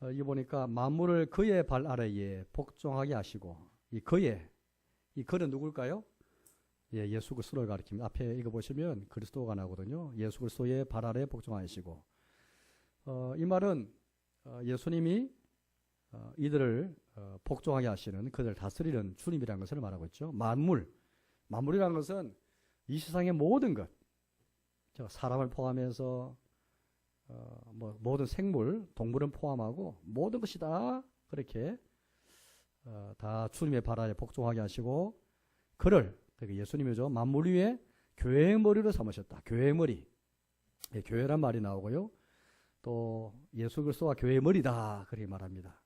여기 보니까 만물을 그의 발 아래에 복종하게 하시고, 이 그는 누굴까요? 예, 예수 그리스도를 가리킵니다. 앞에 이거 보시면 그리스도가 나오거든요. 예수 그리스도의 발 아래에 복종하시고, 이 말은 예수님이 이들을 복종하게 하시는, 그들을 다스리는 주님이라는 것을 말하고 있죠. 만물이라는 것은 이 세상의 모든 것, 사람을 포함해서 모든 생물, 동물은 포함하고 모든 것이 다 그렇게 다 주님의 발 아래 복종하게 하시고, 그를, 그러니까 예수님이죠, 만물 위에 교회의 머리로 삼으셨다. 교회의 머리, 예, 교회란 말이 나오고요. 또 예수 그리스도가 교회의 머리다 그렇게 말합니다.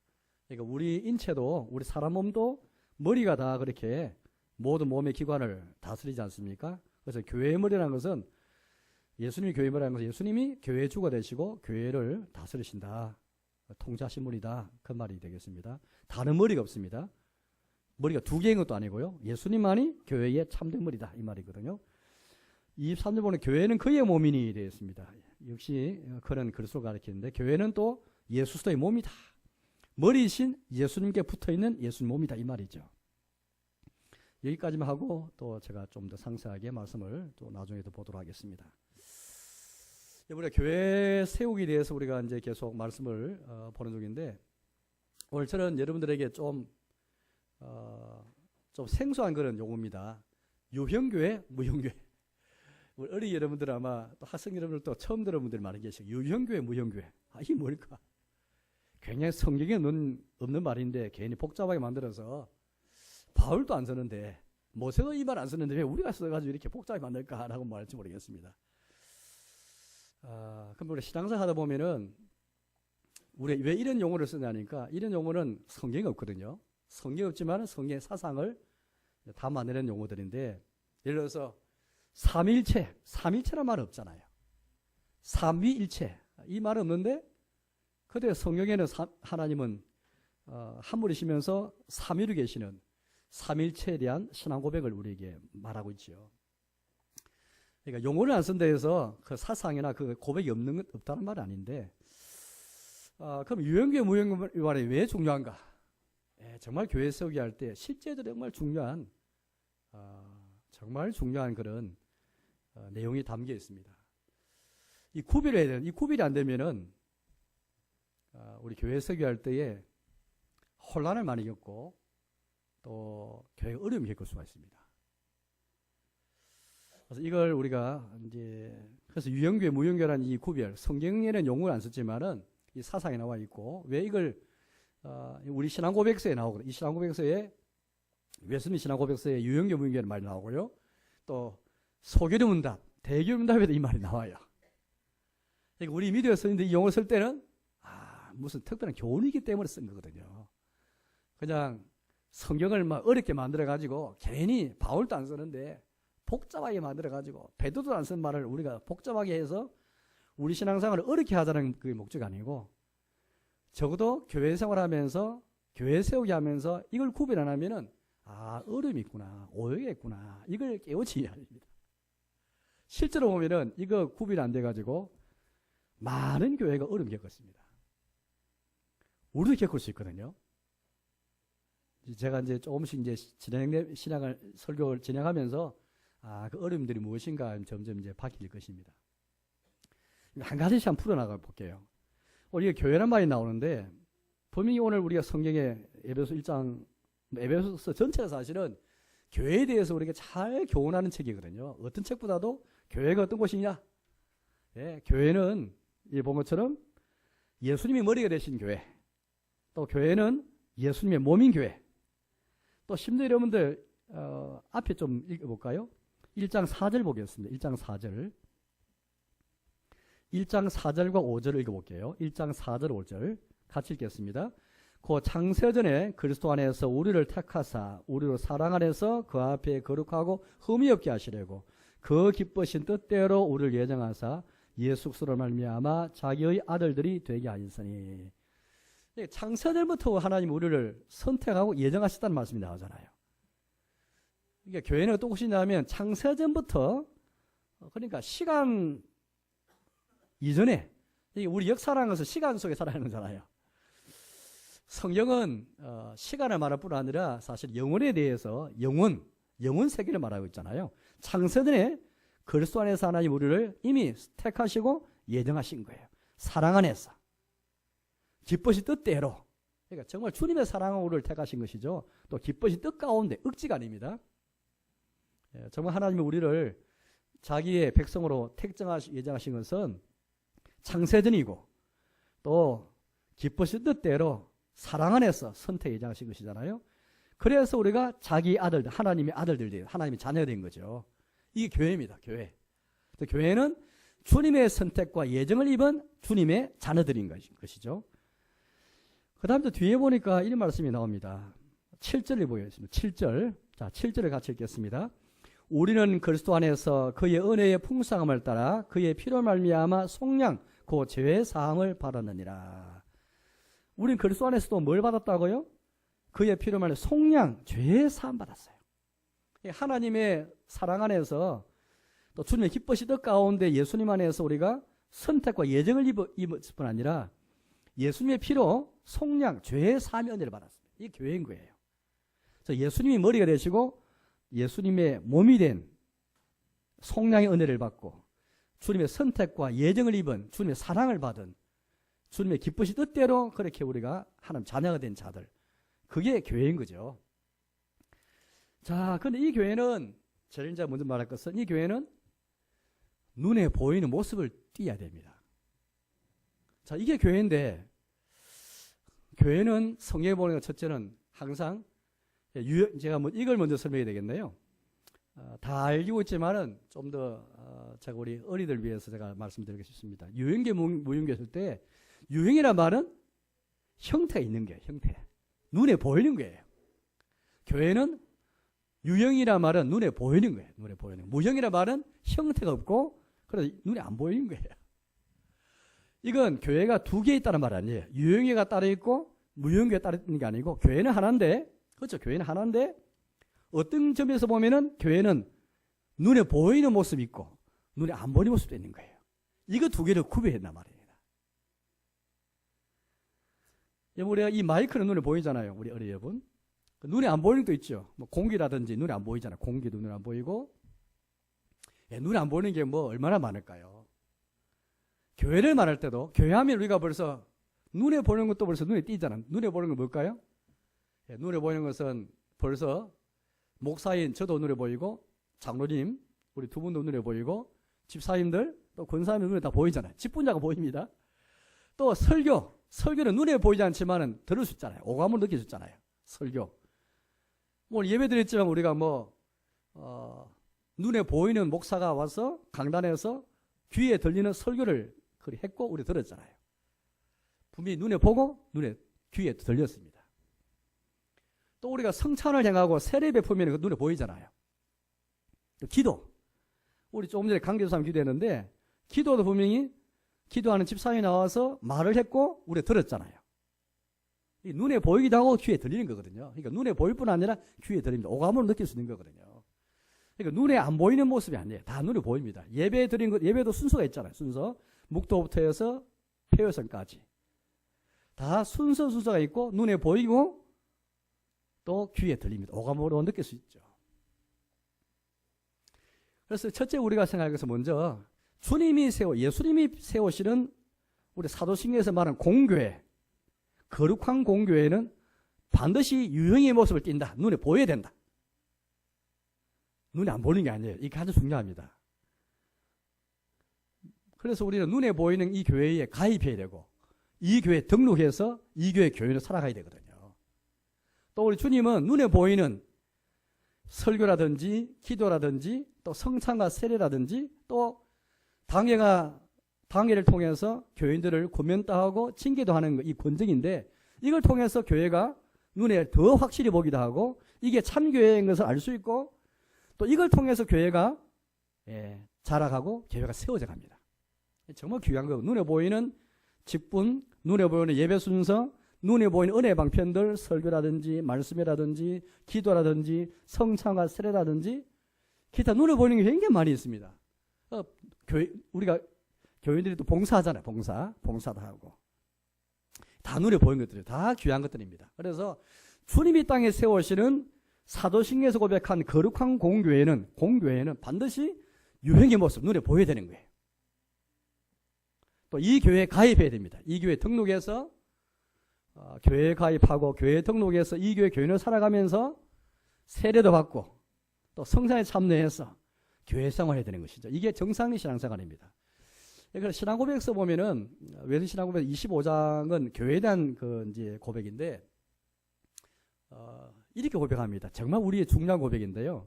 그러니까 우리 인체도, 우리 사람 몸도 머리가 다 그렇게 모든 몸의 기관을 다스리지 않습니까? 그래서 교회의 머리라는 것은, 예수님이 교회의 머리라는 것은 예수님이 교회의 주가 되시고 교회를 다스리신다, 통치하신 분이다, 그 말이 되겠습니다. 다른 머리가 없습니다. 머리가 두 개인 것도 아니고요. 예수님만이 교회의 참된 머리다, 이 말이거든요. 23절 보면 교회는 그의 몸이니 되어 있습니다. 역시 그런 그리스도를 가리키는데, 교회는 또 예수의 몸이다. 머리이신 예수님께 붙어있는 예수님 몸이다, 이 말이죠. 여기까지만 하고 또 제가 좀 더 상세하게 말씀을 또 나중에 더 보도록 하겠습니다. 우리가 교회 세우기에 대해서 우리가 이제 계속 말씀을 보는 중인데, 오늘 저는 여러분들에게 좀 생소한 그런 용어입니다. 유형교회, 무형교회. 우리 어린 여러분들, 아마 또 학생 여러분들도 처음 들은 분들이 많이 계시고, 유형교회, 무형교회. 이게 뭘까? 굉장히 성경에 없는 말인데 괜히 복잡하게 만들어서, 바울도 안 쓰는데, 모세도 이 말 안 쓰는데 왜 우리가 써가지고 이렇게 복잡하게 만들까라고 말할지 모르겠습니다. 그럼 우리 신앙생활 하다 보면은 우리 왜 이런 용어를 쓰냐니까, 이런 용어는 성경에 없거든요. 성경에 없지만 성경의 사상을 담아내는 용어들인데, 예를 들어서 삼위일체란 말은 없잖아요. 삼위일체, 이 말은 없는데, 그때 성경에는 하나님은 한 분이시면서 삼위로 계시는 삼일체에 대한 신앙 고백을 우리에게 말하고 있죠. 그러니까 용어를 안 쓴다 해서 그 사상이나 그 고백이 없다는 말은 아닌데, 그럼 유형교회, 무형교회가 왜 중요한가? 정말 교회 세우기 할 때 실제로 정말 중요한 그런 내용이 담겨 있습니다. 이 구별해야 되는, 이 구별이 안 되면은 우리 교회 세우기 할 때에 혼란을 많이 겪고 또 교회가 어려움을 겪을 수가 있습니다. 그래서 이걸 우리가 그래서 유형교회, 무형교회라는 이 구별, 성경에는 용어를 안 썼지만은 이 사상에 나와 있고, 왜 이걸 우리 신앙고백서에 나오거든요. 이 신앙고백서에, 웨슬리 신앙고백서에 유형교회, 무형교회라는 말이 나오고요. 또 소교리 문답, 대교리 문답에도 이 말이 나와요. 그러니까 우리 미디어에 쓰는데 이 용어를 쓸 때는 무슨 특별한 교훈이기 때문에 쓴 거거든요. 그냥 성경을 막 어렵게 만들어가지고, 괜히 바울도 안 쓰는데 복잡하게 만들어가지고, 베드로도 안 쓴 말을 우리가 복잡하게 해서 우리 신앙생활을 어렵게 하자는 그게 목적이 아니고, 적어도 교회 생활하면서, 교회 세우게 하면서 이걸 구별 안 하면은, 어려움이 있구나, 오해가 있구나, 이걸 깨우쳐야 합니다. 실제로 보면은 이거 구별 안 돼가지고 많은 교회가 어려움 겪었습니다. 우리도 겪을 수 있거든요. 제가 이제 조금씩 신앙을, 설교를 진행하면서, 그 어려움들이 무엇인가 점점 이제 바뀔 것입니다. 한 가지씩 한번 풀어나가 볼게요. 우리가 교회란 말이 나오는데, 분명히 오늘 우리가 성경에 에베소 1장, 에베소서 전체가 사실은 교회에 대해서 우리가 잘 교훈하는 책이거든요. 어떤 책보다도 교회가 어떤 곳이냐? 예, 교회는 이 본 것처럼 예수님이 머리가 되신 교회, 또 교회는 예수님의 몸인 교회. 또 심지어 여러분들 앞에 좀 읽어볼까요? 1장 4절 보겠습니다. 1장 4절. 1장 4절과 5절을 읽어볼게요. 1장 4절 5절 같이 읽겠습니다. 그 창세전에 그리스도 안에서 우리를 택하사 우리로 사랑 안에서 그 앞에 거룩하고 흠이 없게 하시려고 그 기쁘신 뜻대로 우리를 예정하사 예수 그리스도로 말미암아 자기의 아들들이 되게 하셨으니. 창세전부터 하나님 우리를 선택하고 예정하셨다는 말씀이 나오잖아요. 그러니까 교회는 어떤 곳이냐면 창세전부터, 그러니까 시간 이전에, 우리 역사라는 것은 시간 속에 살아가는 거잖아요. 성경은 시간을 말할 뿐 아니라 사실 영혼에 대해서 영혼 세계를 말하고 있잖아요. 창세전에 그리스도 안에서 하나님 우리를 이미 택하시고 예정하신 거예요. 사랑 안에서 기뻐시 뜻대로. 그러니까 정말 주님의 사랑으로 우리를 택하신 것이죠. 또 기뻐시 뜻 가운데 억지가 아닙니다. 정말 하나님이 우리를 자기의 백성으로 예정하신 것은 창세전이고 또 기뻐시 뜻대로 사랑 안에서 선택 예정하신 것이잖아요. 그래서 우리가 자기 아들들, 하나님의 아들들, 하나님의 자녀가 된 거죠. 이게 교회입니다. 교회. 교회는 주님의 선택과 예정을 입은 주님의 자녀들인 것이죠. 그 다음 또 뒤에 보니까 이런 말씀이 나옵니다. 7절을 보겠습니다. 7절. 자, 7절을 같이 읽겠습니다. 우리는 그리스도 안에서 그의 은혜의 풍성함을 따라 그의 피로 말미암아 속량 그 죄의 사함을 받았느니라. 우리는 그리스도 안에서도 뭘 받았다고요? 그의 피로 말미암아 속량 죄의 사함 받았어요. 하나님의 사랑 안에서 또 주님의 기쁘신 뜻 가운데 예수님 안에서 우리가 선택과 예정을 입었을 뿐 아니라 예수님의 피로 속량 죄의 사함의 은혜를 받았습니다. 이게 교회인 거예요. 그래서 예수님이 머리가 되시고 예수님의 몸이 된 속량의 은혜를 받고 주님의 선택과 예정을 입은 주님의 사랑을 받은 주님의 기쁘신 뜻대로 그렇게 우리가 하나님 자녀가 된 자들, 그게 교회인 거죠. 자, 근데 이 교회는 제일 이제 먼저 말할 것은 이 교회는 눈에 보이는 모습을 띄어야 됩니다. 자, 이게 교회인데 교회는 성경에 보는 것 첫째는 항상 제가 이걸 먼저 설명해야 되겠네요. 다 알고 있지만은 좀 더 제가 우리 어린이들 위해서 제가 말씀드리고 싶습니다. 유형계 무형계 했을 때 유형이란 말은 형태가 있는 거예요. 형태. 눈에 보이는 거예요. 교회는 유형이란 말은 눈에 보이는 거예요. 눈에 보이는. 무형이란 말은 형태가 없고 그래서 눈에 안 보이는 거예요. 이건 교회가 두 개 있다는 말 아니에요. 유형계가 따로 있고 무형계가 따로 있는 게 아니고 교회는 하나인데, 그렇죠. 교회는 하나인데 어떤 점에서 보면은 교회는 눈에 보이는 모습이 있고 눈에 안 보이는 모습도 있는 거예요. 이거 두 개를 구별했단 말입니다. 우리가 이 마이크는 눈에 보이잖아요. 우리 어린이 여러분. 눈에 안 보이는 것도 있죠. 뭐 공기라든지 눈에 안 보이잖아요. 공기도 눈에 안 보이고. 눈에 안 보이는 게 뭐 얼마나 많을까요? 교회를 말할 때도 교회하면 우리가 벌써 눈에 보이는 것도 벌써 눈에 띄잖아요. 눈에 보이는 건 뭘까요? 눈에 보이는 것은 벌써 목사인 저도 눈에 보이고 장로님 우리 두 분도 눈에 보이고 집사님들 또 권사님 눈에 다 보이잖아요. 직분자가 보입니다. 또 설교는 눈에 보이지 않지만은 들을 수 있잖아요. 오감을 느낄 수 있잖아요. 설교. 오늘 예배 드렸지만 우리가 눈에 보이는 목사가 와서 강단에서 귀에 들리는 설교를 했고 우리 들었잖아요. 분명히 눈에 보고 귀에 들렸습니다. 또 우리가 성찬을 행하고 세례 베푸면 눈에 보이잖아요. 기도. 우리 조금 전에 강교사님 기도했는데 기도도 분명히 기도하는 집사님이 나와서 말을 했고 우리 들었잖아요. 눈에 보이기도 하고 귀에 들리는 거거든요. 그러니까 눈에 보일 뿐 아니라 귀에 들립니다. 오감으로 느낄 수 있는 거거든요. 그러니까 눈에 안 보이는 모습이 아니에요. 다 눈에 보입니다. 예배 드린 것, 예배도 순서가 있잖아요. 순서. 묵도부터 해서 폐회선까지. 다 순서가 있고 눈에 보이고 또 귀에 들립니다. 오감으로 느낄 수 있죠. 그래서 첫째 우리가 생각할 것은 먼저 예수님이 세우시는 우리 사도신경에서 말하는 공교회, 거룩한 공교회는 반드시 유형의 모습을 띈다. 눈에 보여야 된다. 눈에 안 보이는 게 아니에요. 이게 아주 중요합니다. 그래서 우리는 눈에 보이는 이 교회에 가입해야 되고 이 교회에 등록해서 이 교회 교회로 살아가야 되거든요. 또 우리 주님은 눈에 보이는 설교라든지 기도라든지 또 성찬과 세례라든지 또 당회를 통해서 교인들을 권면따하고 징계도 하는 이 권정인데 이걸 통해서 교회가 눈에 더 확실히 보기도 하고 이게 참교회인 것을 알 수 있고 또 이걸 통해서 교회가 자라가고 교회가 세워져 갑니다. 정말 귀한 거. 눈에 보이는 직분, 눈에 보이는 예배 순서, 눈에 보이는 은혜 방편들, 설교라든지 말씀이라든지 기도라든지 성찬과 세례라든지 기타 눈에 보이는 게 굉장히 많이 있습니다. 우리가 교인들이 또 봉사하잖아요. 봉사도 하고. 다 눈에 보이는 것들이에요. 다 귀한 것들입니다. 그래서 주님이 땅에 세우시는 사도신경에서 고백한 거룩한 공교회는 반드시 유형의 모습 눈에 보여야 되는 거예요. 또 이 교회에 가입해야 됩니다. 이 교회 등록해서 교회에 가입하고 교회 등록해서 이 교회 교인을 살아가면서 세례도 받고 또 성산에 참여해서 교회 생활해야 되는 것이죠. 이게 정상의 신앙생활입니다. 그래서 신앙고백서 보면은 외신 신앙고백 25장은 교회에 대한 이제 고백인데 이렇게 고백합니다. 정말 우리의 중요한 고백인데요.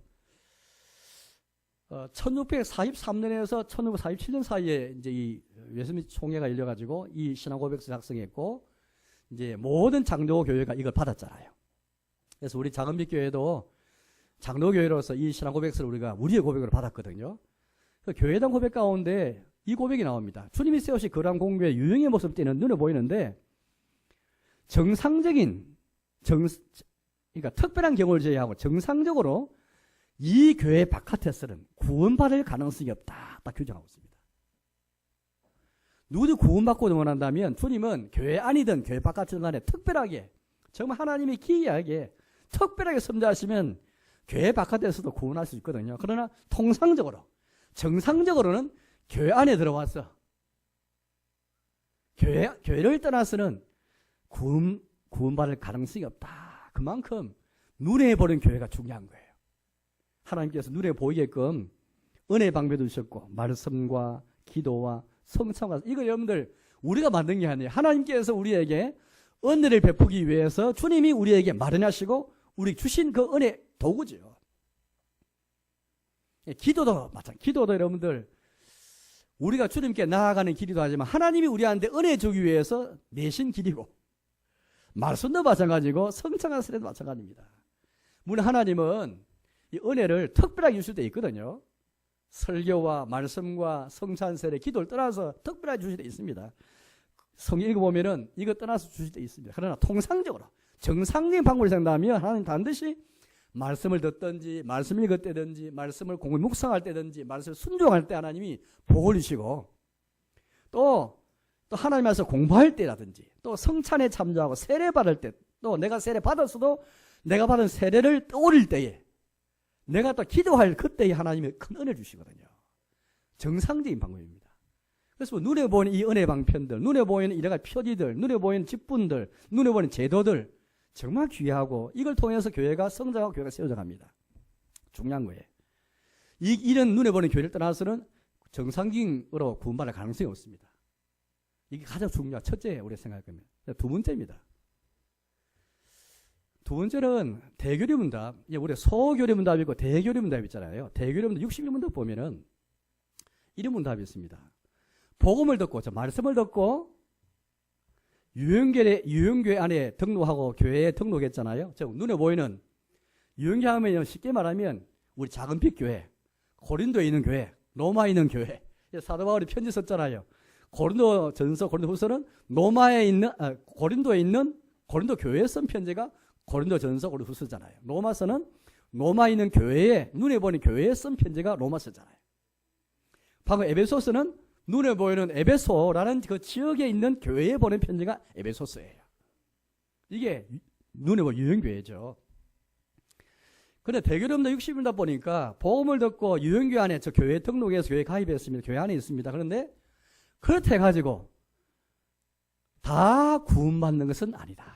1643년에서 1647년 사이에 이제 이 웨스민스터 총회가 열려가지고 이 신앙고백서 작성했고 이제 모든 장로 교회가 이걸 받았잖아요. 그래서 우리 작은빛 교회도 장로 교회로서 이 신앙고백서를 우리가 우리의 고백으로 받았거든요. 교회당 고백 가운데 이 고백이 나옵니다. 주님이 세우신 거룩한 공교의 유형의 모습 때는 눈에 보이는데 그러니까 특별한 경우를 제외하고 정상적으로 이 교회 바깥에서는 구원받을 가능성이 없다. 딱 규정하고 있습니다. 누구도 구원받고 원한다면 주님은 교회 안이든 교회 바깥이든 간에 특별하게 정말 하나님이 기이하게 특별하게 섬자하시면 교회 바깥에서도 구원할 수 있거든요. 그러나 통상적으로 정상적으로는 교회 안에 들어와서 교회를 떠나서는 구원받을 가능성이 없다. 그만큼 눈에 보는 교회가 중요한 거예요. 하나님께서 눈에 보이게끔 은혜 방배도 주셨고 말씀과 기도와 성찬과 이거 여러분들 우리가 만든 게 아니에요. 하나님께서 우리에게 은혜를 베푸기 위해서 주님이 우리에게 마련하시고 우리 주신 그 은혜 도구죠. 기도도 마찬가지. 기도도 여러분들 우리가 주님께 나아가는 길이도 하지만 하나님이 우리한테 은혜 주기 위해서 내신 길이고 말씀도 마찬가지고 성찬과 세례도 마찬가지입니다. 물론 하나님은 이 은혜를 특별하게 주실 때 있거든요. 설교와 말씀과 성찬 세례 기도를 떠나서 특별하게 주실 때 있습니다. 성경 읽어보면은 이거 떠나서 주실 때 있습니다. 그러나 통상적으로 정상적인 방법을 생각하면 하나님 반드시 말씀을 듣든지 말씀 읽을 때든지 말씀을 공부 묵상할 때든지 말씀을 순종할 때 하나님이 복을 주시고 또 하나님께서 공부할 때라든지 또 성찬에 참여하고 세례 받을 때 또 내가 세례 받았어도 내가 받은 세례를 떠올릴 때에 내가 또 기도할 그때에 하나님이 큰 은혜를 주시거든요. 정상적인 방법입니다. 그래서 눈에 보이는 이 은혜 방편들, 눈에 보이는 이래가 표지들, 눈에 보이는 직분들, 눈에 보이는 제도들 정말 귀하고 이걸 통해서 교회가 성장하고 교회가 세워져 갑니다. 중요한 거예요. 이런 눈에 보이는 교회를 떠나서는 정상적으로 구원받을 가능성이 없습니다. 이게 가장 중요한 첫째 우리가 생각할 겁니다. 두 번째입니다. 두 번째는 대교리문답. 우리가 소교리문답이 있고 대교리문답이 있잖아요. 대교리문답 61문답 보면은 이런 문답이 있습니다. 복음을 듣고 말씀을 듣고 유형교회 안에 등록하고 교회에 등록했잖아요. 눈에 보이는 유형교회 하면 쉽게 말하면 우리 작은빛 교회, 고린도에 있는 교회, 로마에 있는 교회. 사도 바울이 편지 썼잖아요. 고린도 전서, 고린도 후서는 고린도에 있는 고린도 교회에 쓴 편지가 고린도 전서, 고린도 후서잖아요. 로마서는 로마에 있는 교회에 눈에 보이는 교회에 쓴 편지가 로마서잖아요. 방금 에베소서는 눈에 보이는 에베소라는 그 지역에 있는 교회에 보낸 편지가 에베소서예요. 이게 눈에 보이는 유형교회죠. 그런데 대교리문답 60일다 보니까 복음을 듣고 유형교회 안에 저 교회에 등록해서 교회에 가입했습니다. 교회 안에 있습니다. 그런데 그렇다 해가지고 다 구원받는 것은 아니다.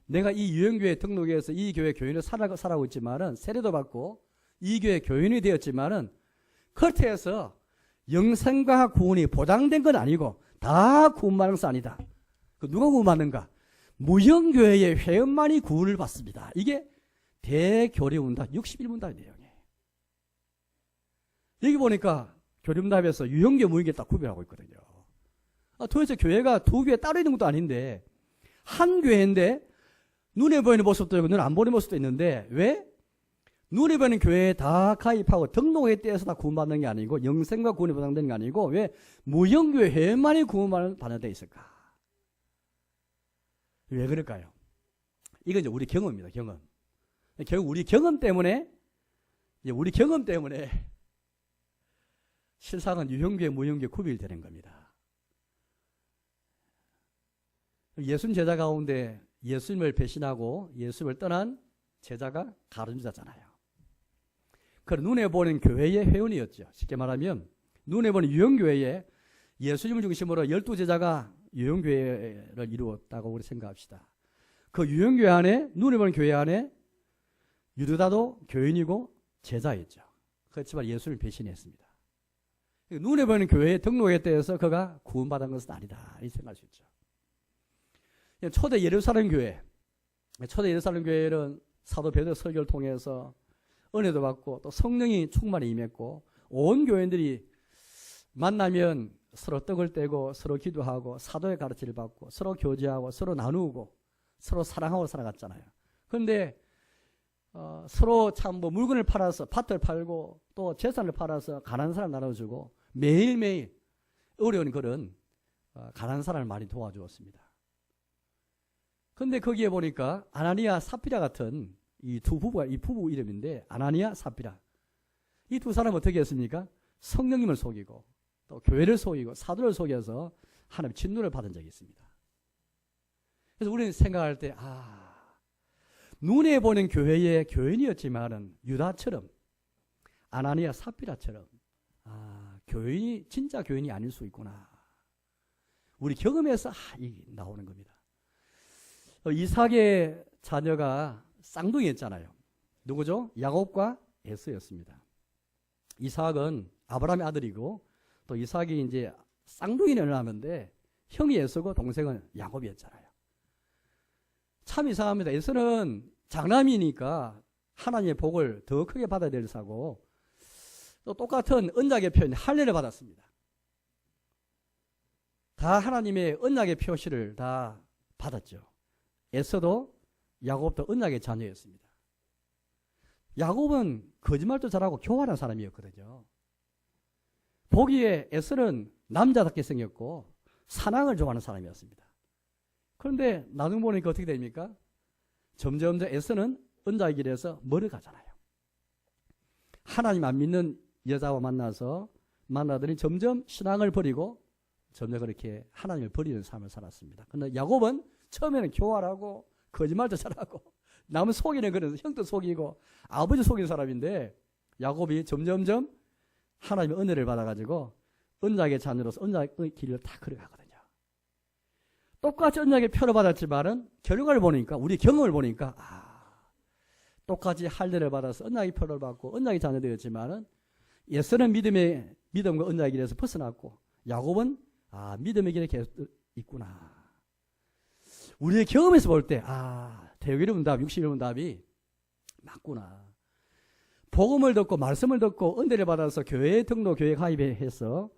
내가 이 유형교회에 등록해서 이 교회 교인을 살아가고 있지만은 세례도 받고 이 교회 교인이 되었지만은 그렇다 해서 영생과 구원이 보장된 건 아니고 다 구원받는 것은 아니다. 누가 구원받는가? 무형교회의 회원만이 구원을 받습니다. 이게 대교리문답 61문답의 내용이에요. 여기 보니까 교리문답에서 유형교, 무형교 딱 구별하고 있거든요. 도대체 교회가 두 교회 따로 있는 것도 아닌데 한 교회인데 눈에 보이는 모습도 있고 눈에 안 보이는 모습도 있는데 왜? 눈에 보이는 교회에 다 가입하고 등록에 떼어서 다 구원받는 게 아니고 영생과 구원이 보장되는 게 아니고 왜 무형교회 회원만이 구원받는 데 있을까? 왜 그럴까요? 이건 이제 우리 경험입니다. 경험. 결국 우리 경험 때문에 실상은 유형교회, 무형교회 구별되는 겁니다. 예수님 제자 가운데 예수님을 배신하고 예수님을 떠난 제자가 가룟유다잖아요. 그 눈에 보는 교회의 회원이었죠. 쉽게 말하면 눈에 보는 유형교회에 예수님을 중심으로 12제자가 유형교회를 이루었다고 우리 생각합시다. 그 유형교회 안에, 눈에 보는 교회 안에 유다도 교인이고 제자였죠. 그렇지만 예수를 배신했습니다. 눈에 보이는 교회에 등록했다 해서 그가 구원받은 것은 아니다, 이 생각할 수 있죠. 초대 예루살렘 교회는 사도 베드로 설교를 통해서 은혜도 받고 또 성령이 충만히 임했고, 온 교인들이 만나면 서로 떡을 떼고 서로 기도하고 사도의 가르침을 받고 서로 교제하고 서로 나누고 서로 사랑하고 살아갔잖아요. 그런데 서로 참 물건을 팔아서, 밭을 팔고 또 재산을 팔아서 가난한 사람 나눠주고 매일매일 어려운 그런 가난한 사람을 많이 도와주었습니다. 그런데 거기에 보니까 아나니아 사피라 같은 이 두 부부가, 이 부부 이름인데 아나니아 사피라, 이 두 사람은 어떻게 했습니까? 성령님을 속이고 또 교회를 속이고 사도를 속여서 하나님 진노를 받은 적이 있습니다. 그래서 우리는 생각할 때 눈에 보는 교회의 교인이었지만은 유다처럼 아나니아 사피라처럼 교인이 진짜 교인이 아닐 수 있구나. 우리 경험에서 이게 나오는 겁니다. 이삭의 자녀가 쌍둥이였잖아요. 누구죠? 야곱과 에서였습니다. 이삭은 아브라함의 아들이고 또 이삭이 이제 쌍둥이를 낳았는데 형이 에서고 동생은 야곱이었잖아요. 참 이상합니다. 에서는 장남이니까 하나님의 복을 더 크게 받아야 될 사고, 또 똑같은 언약의 표현 할례를 받았습니다. 다 하나님의 언약의 표시를 다 받았죠. 에서도 야곱도 언약의 자녀였습니다. 야곱은 거짓말도 잘하고 교활한 사람이었거든요. 보기에 에서는 남자답게 생겼고 사랑을 좋아하는 사람이었습니다. 그런데 나중 보니까 어떻게 됩니까? 점점 에서는 언약의 길에서 멀어가잖아요. 하나님 안 믿는 여자와 만나더니 점점 신앙을 버리고 점점 그렇게 하나님을 버리는 삶을 살았습니다. 그런데 야곱은 처음에는 교활하고 거짓말도 잘하고 남을 속이는 그런, 형도 속이고 아버지 속이는 사람인데, 야곱이 점점점 하나님의 은혜를 받아가지고 언약의 자녀로서 언약의 길을 다 걸어가거든요. 똑같이 언약의 표를 받았지만은 결과를 보니까, 우리 경험을 보니까 똑같이 할례를 받아서 언약의 표를 받고 언약의 자녀 되었지만은 에서는 믿음과 언약의 길에서 벗어났고 야곱은 믿음의 길에 계속 있구나. 우리의 경험에서 볼 때 대역의 문답, 60일 문답이 맞구나. 복음을 듣고 말씀을 듣고 은혜를 받아서 교회에 등록, 교회 가입해서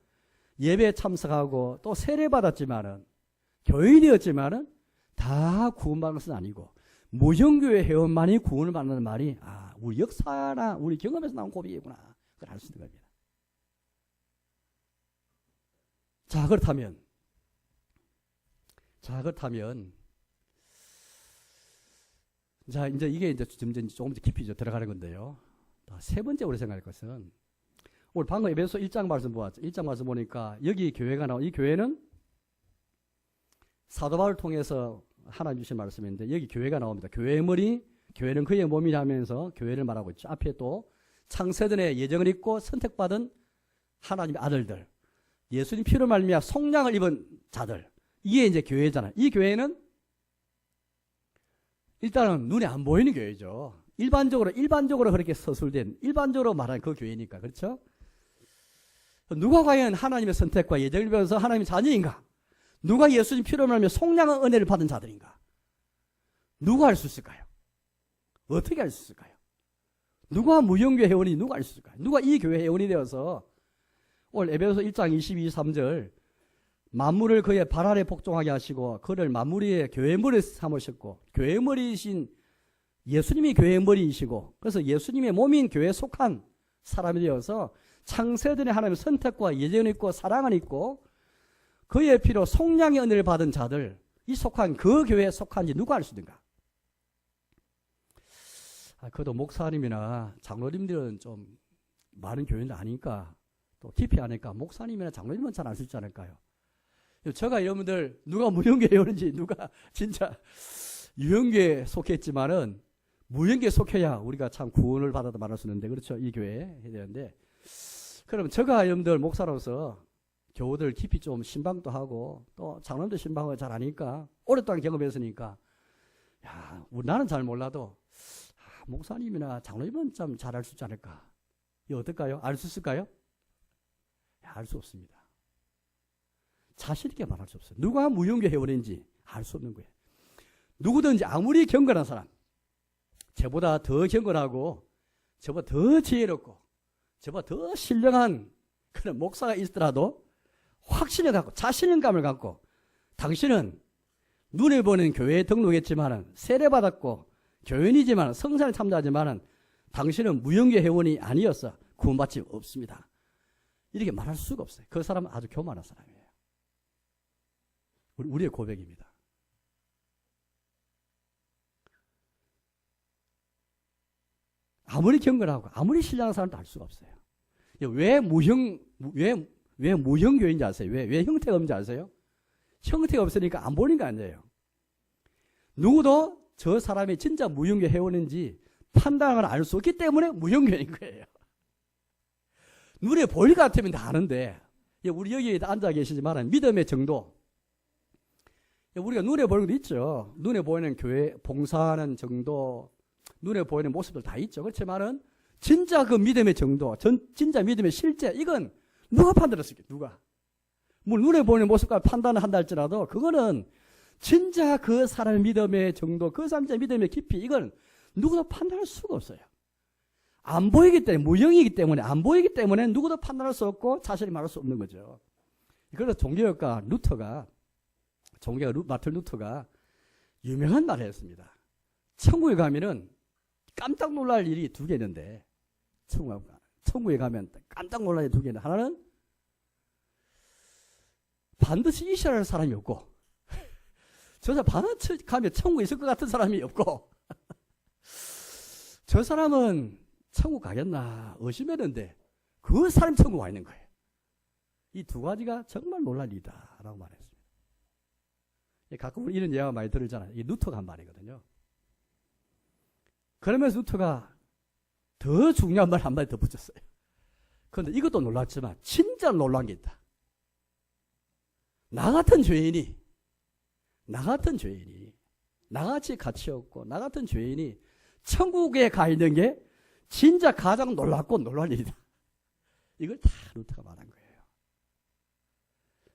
예배에 참석하고 또 세례 받았지만은, 교인이었지만은 다 구원받는 것은 아니고 무형교회 회원만이 구원을 받는 말이 우리 역사나 우리 경험에서 나온 고백이구나. 그걸 알 수 있는 겁니다. 자, 그렇다면 이제 이게 이제 점점 조금 더 깊이 들어가는 건데요. 세 번째 우리 생각할 것은, 오늘 방금 에베소 1장 말씀 보았죠. 1장 말씀 보니까 여기 교회가 이 교회는 사도 바울을 통해서 하나님 주신 말씀인데 여기 교회가 나옵니다. 교회의 머리, 교회는 그의 몸이라면서 교회를 말하고 있죠. 앞에 또 창세전에 예정을 입고 선택받은 하나님의 아들들, 예수님 피로 말미암아 속량을 입은 자들, 이게 이제 교회잖아요. 이 교회는 일단은 눈에 안 보이는 교회죠. 일반적으로 그렇게 서술된, 일반적으로 말하는 그 교회니까. 그렇죠? 누가 과연 하나님의 선택과 예정을 입어서 하나님의 자녀인가? 누가 예수님 피로 말미암아 속량한 은혜를 받은 자들인가? 누가 알 수 있을까요? 어떻게 알 수 있을까요? 누가 무형교회 회원이 누가 알 수 있을까요? 누가 이 교회 회원이 되어서 오늘 에베소 1장 22, 23절 만물을 그의 발 아래 복종하게 하시고 그를 만물 위에 교회의 머리 삼으셨고, 교회의 머리이신 예수님이 교회의 머리이시고, 그래서 예수님의 몸인 교회에 속한 사람이 되어서 창세전에 하나님의 선택과 예정이 있고 사랑은 있고 그의 피로 속량의 은혜를 받은 자들, 이 속한 그 교회에 속한지 누가 알 수 있는가? 그래도 목사님이나 장로님들은 좀 많은 교회는 아니니까 또 깊이 아니까 목사님이나 장로님은 잘 알 수 있지 않을까요? 제가 여러분들 누가 무형교회 오는지 누가 진짜 유형교회에 속했지만은 무형교회에 속해야 우리가 참 구원을 받아도 말할 수 있는데 그렇죠. 이 교회에 해야 되는데 그럼 제가 여러분들 목사로서 교우들 깊이 좀 신방도 하고 또 장로님도 신방을 잘 아니까 오랫동안 경험했으니까 야 나는 잘 몰라도 목사님이나 장로님은 좀 잘할 수 있지 않을까? 이거 어떨까요? 알 수 있을까요? 알 수 없습니다. 자신 있게 말할 수 없어요. 누가 무형교 회원인지 알 수 없는 거예요. 누구든지 아무리 경건한 사람, 저보다 더 경건하고 저보다 더 지혜롭고 저보다 더 신령한 그런 목사가 있더라도 확신을 갖고 자신감을 갖고 당신은 눈에 보는 교회에 등록했지만 세례받았고 교인이지만 성산에 참여하지만 당신은 무형교 회원이 아니어서 구원받지 없습니다. 이렇게 말할 수가 없어요. 그 사람은 아주 교만한 사람이에요. 우리의 고백입니다. 아무리 경건하고 아무리 신령한 사람도 알 수가 없어요. 왜 무형교인지 아세요? 왜 형태가 없는지 아세요? 형태가 없으니까 안 보이는 거 아니에요. 누구도 저 사람이 진짜 무형교 회원인지 판단을 알 수 없기 때문에 무형교인 거예요. 눈에 보일 것 같으면 다 아는데 우리 여기 앉아 계시지만 믿음의 정도 우리가 눈에 보이는 것도 있죠. 눈에 보이는 교회 봉사하는 정도 눈에 보이는 모습들 다 있죠. 그렇지만은 진짜 그 믿음의 정도 진짜 믿음의 실제 이건 누가 판단했을까요? 누가? 뭐 눈에 보이는 모습과 판단을 한다 할지라도 그거는 진짜 그 사람의 믿음의 정도 그 사람의 믿음의 깊이 이건 누구도 판단할 수가 없어요. 안 보이기 때문에 무형이기 때문에 안 보이기 때문에 누구도 판단할 수 없고 자신이 말할 수 없는 거죠. 그래서 종교학가 마틴 루터가 유명한 말을 했습니다. 천국에 가면은 깜짝 놀랄 일이 두 개 있는데 천국에 가면 깜짝 놀랄 일이 두 개 있는데 하나는 반드시 있어야 할 사람이 없고 저 사람 반드시 가면 천국에 있을 것 같은 사람이 없고 저 사람은 천국 가겠나 의심했는데 그 사람이 천국 와 있는 거예요. 이 두 가지가 정말 놀랄 일이다 라고 말했습니다. 가끔 이런 예화가 많이 들으잖아요. 이게 루터가 한 말이거든요. 그러면서 루터가 더 중요한 말 한 마디 더 붙였어요. 그런데 이것도 놀랐지만 진짜 놀란 게 있다. 나 같은 죄인이 나같이 가치 없고 나 같은 죄인이 천국에 가 있는 게 진짜 가장 놀랍고 놀랄 일이다. 이걸 다 루터가 말한 거예요.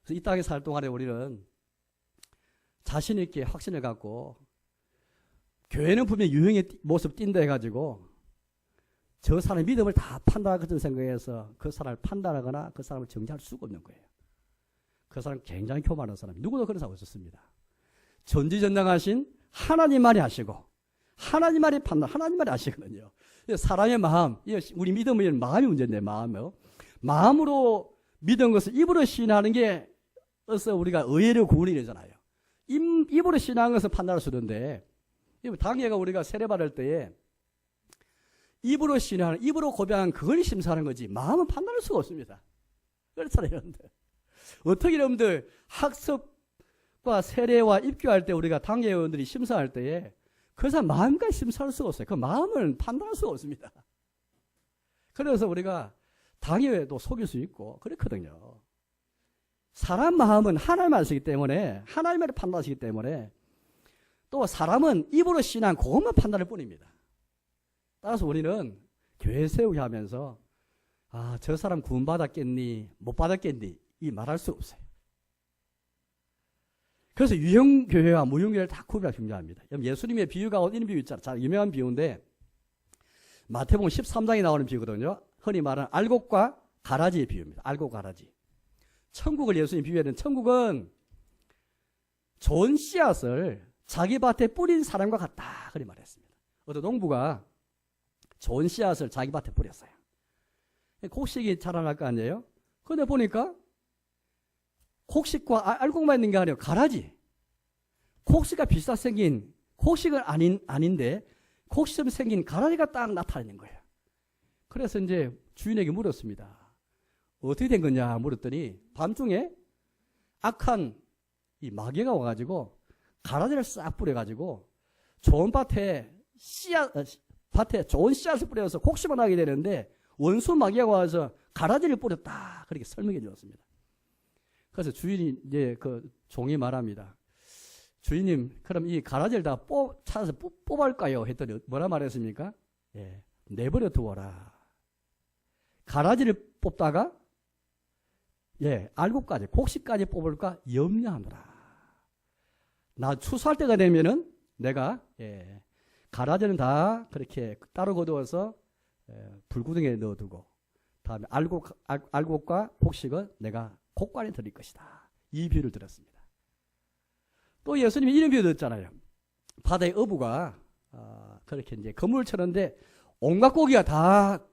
그래서 이 땅에 살 동안에 우리는 자신 있게 확신을 갖고 교회는 분명히 유형의 모습 띈다 해가지고 저 사람의 믿음을 다 판단할 것을 생각해서 그 사람을 판단하거나 그 사람을 정죄할 수가 없는 거예요. 그 사람 굉장히 교만한 사람이 누구도 그런 사람 없었습니다. 전지전능하신 하나님만이 하시고 하나님만이 판단, 하나님만이 하시거든요. 사람의 마음, 우리 믿음은 마음이 문제인데 마음으로 믿은 것을 입으로 시인하는 게 어서 우리가 의외로 구원이 되잖아요. 입으로 시인하는 것을 판단할 수 있는데 당예가 우리가 세례받을 때에 입으로 시인하는 입으로 고백하는 그걸 심사하는 거지 마음은 판단할 수가 없습니다. 그렇잖아요. 여러분들. 어떻게 여러분들 학습과 세례와 입교할 때 우리가 당예원들이 심사할 때에 그 사람 마음까지 심사할 수가 없어요. 그 마음을 판단할 수가 없습니다. 그래서 우리가 당예도 속일 수 있고 그렇거든요. 사람 마음은 하나님 아시기 때문에 하나님을 판단하시기 때문에 또 사람은 입으로 신앙 그것만 판단할 뿐입니다. 따라서 우리는 교회 세우게 하면서 저 사람 구원받았겠니 못 받았겠니 이 말할 수 없어요. 그래서 유형교회와 무형교회를 다 구별하기 중요합니다. 예수님의 비유가 이런 비유 있잖아요. 잘 유명한 비유인데 마태복음 13장에 나오는 비유거든요. 흔히 말하는 알곡과 가라지의 비유입니다. 알곡 가라지. 천국을 예수님이 비유하는 천국은 좋은 씨앗을 자기 밭에 뿌린 사람과 같다. 그렇게 말했습니다. 어떤 농부가 좋은 씨앗을 자기 밭에 뿌렸어요. 곡식이 자라날 거 아니에요? 그런데 보니까 곡식과 알곡만 있는 게 아니에요. 가라지. 곡식과 비슷하게 생긴 곡식은 아닌데 곡식처럼 생긴 가라지가 딱 나타나는 거예요. 그래서 이제 주인에게 물었습니다. 어떻게 된 거냐 물었더니 밤중에 악한 이 마귀가 와가지고 가라지를 싹 뿌려가지고 좋은 밭에 좋은 씨앗을 뿌려서 곡식만 하게 되는데 원수 마귀가 와서 가라지를 뿌렸다. 그렇게 설명해 주었습니다. 그래서 주인이 이제 그 종이 말합니다. 주인님, 그럼 이 가라지를 다 찾아서 뽑을까요? 했더니 뭐라 말했습니까? 예, 내버려 두어라. 가라지를 뽑다가 예, 알곡까지, 곡식까지 뽑을까 염려하노라. 나 추수할 때가 되면은 내가 예, 가라지는 다 그렇게 따로 거두어서 불구덩이에 넣어두고 다음에 알곡과 곡식은 내가 곡관에 드릴 것이다. 이 비유를 들었습니다. 또 예수님이 이런 비유 들었잖아요. 바다의 어부가 그렇게 이제 그물을 쳤는데 온갖 고기가 다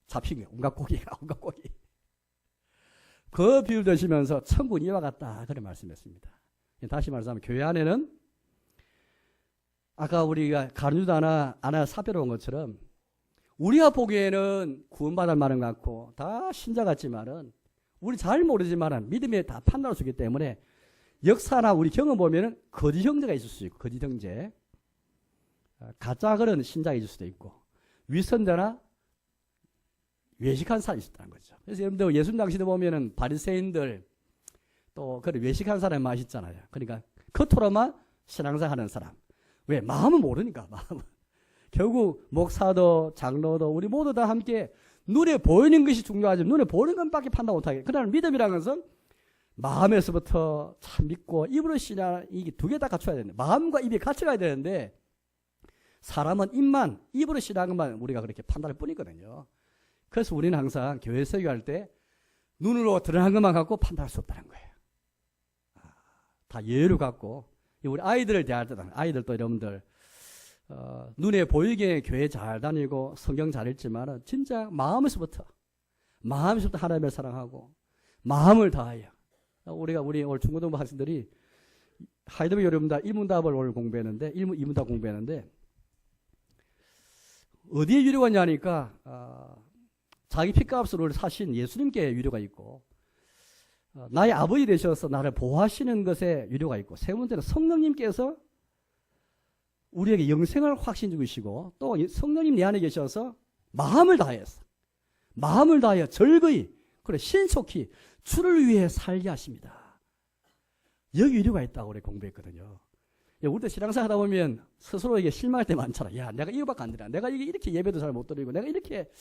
잡힌 거예요. 온갖 고기. 그 비유를 드시면서 천국은 이와 같다. 그런 말씀했습니다. 다시 말하자면 교회 안에는 아까 우리가 가룟유다나 아나 사페로 온 것처럼 우리가 보기에는 구원받을 만한 것 같고 다 신자 같지만은 우리 잘 모르지만은 믿음에 다 판단할 수 있기 때문에 역사나 우리 경험 보면은 거짓 형제가 있을 수 있고 거짓 형제, 가짜 그런 신자가 있을 수도 있고 위선자나 외식한 사람이 있었다는 거죠. 그래서 여러분들 예수님 당시에 보면은 바리새인들 또 그런 외식한 사람이 맛있잖아요. 그러니까 겉으로만 신앙생활하는 사람. 왜? 마음은 모르니까. 마음은. 결국 목사도 장로도 우리 모두 다 함께 눈에 보이는 것이 중요하지 눈에 보이는 것밖에 판단 못하게. 그러나 믿음이라는 것은 마음에서부터 참 믿고 입으로 신앙 이게 두 개 다 갖춰야 되는데 마음과 입이 같이 가야 되는데 사람은 입만 입으로 신앙한 것만 우리가 그렇게 판단할 뿐이거든요. 그래서 우리는 항상 교회 설교할 때 눈으로 드러난 것만 갖고 판단할 수 없다는 거예요. 다 예를 갖고 우리 아이들을 대할 때는 아이들도 여러분들 눈에 보이게 교회 잘 다니고 성경 잘 읽지만 진짜 마음에서부터 하나님을 사랑하고 마음을 다하여 우리 오늘 중고등부 학생들이 하이드베르 여러분들 1문답을 오늘 공부했는데 2문답 공부했는데 어디에 유료가 있냐니까 자기 핏값으로 사신 예수님께 유료가 있고 나의 아버지 되셔서 나를 보호하시는 것에 유료가 있고 세 번째는 성령님께서 우리에게 영생을 확신 주시고 또 성령님 내 안에 계셔서 마음을 다하여 절거히 그래 신속히 주를 위해 살게 하십니다. 여기 유료가 있다고 우리 공부했거든요. 우리도 신앙생활 하다 보면 스스로에게 실망할 때 많잖아. 야, 내가 이거밖에 안 되나? 내가 이렇게 예배도 잘 못 드리고 내가 이렇게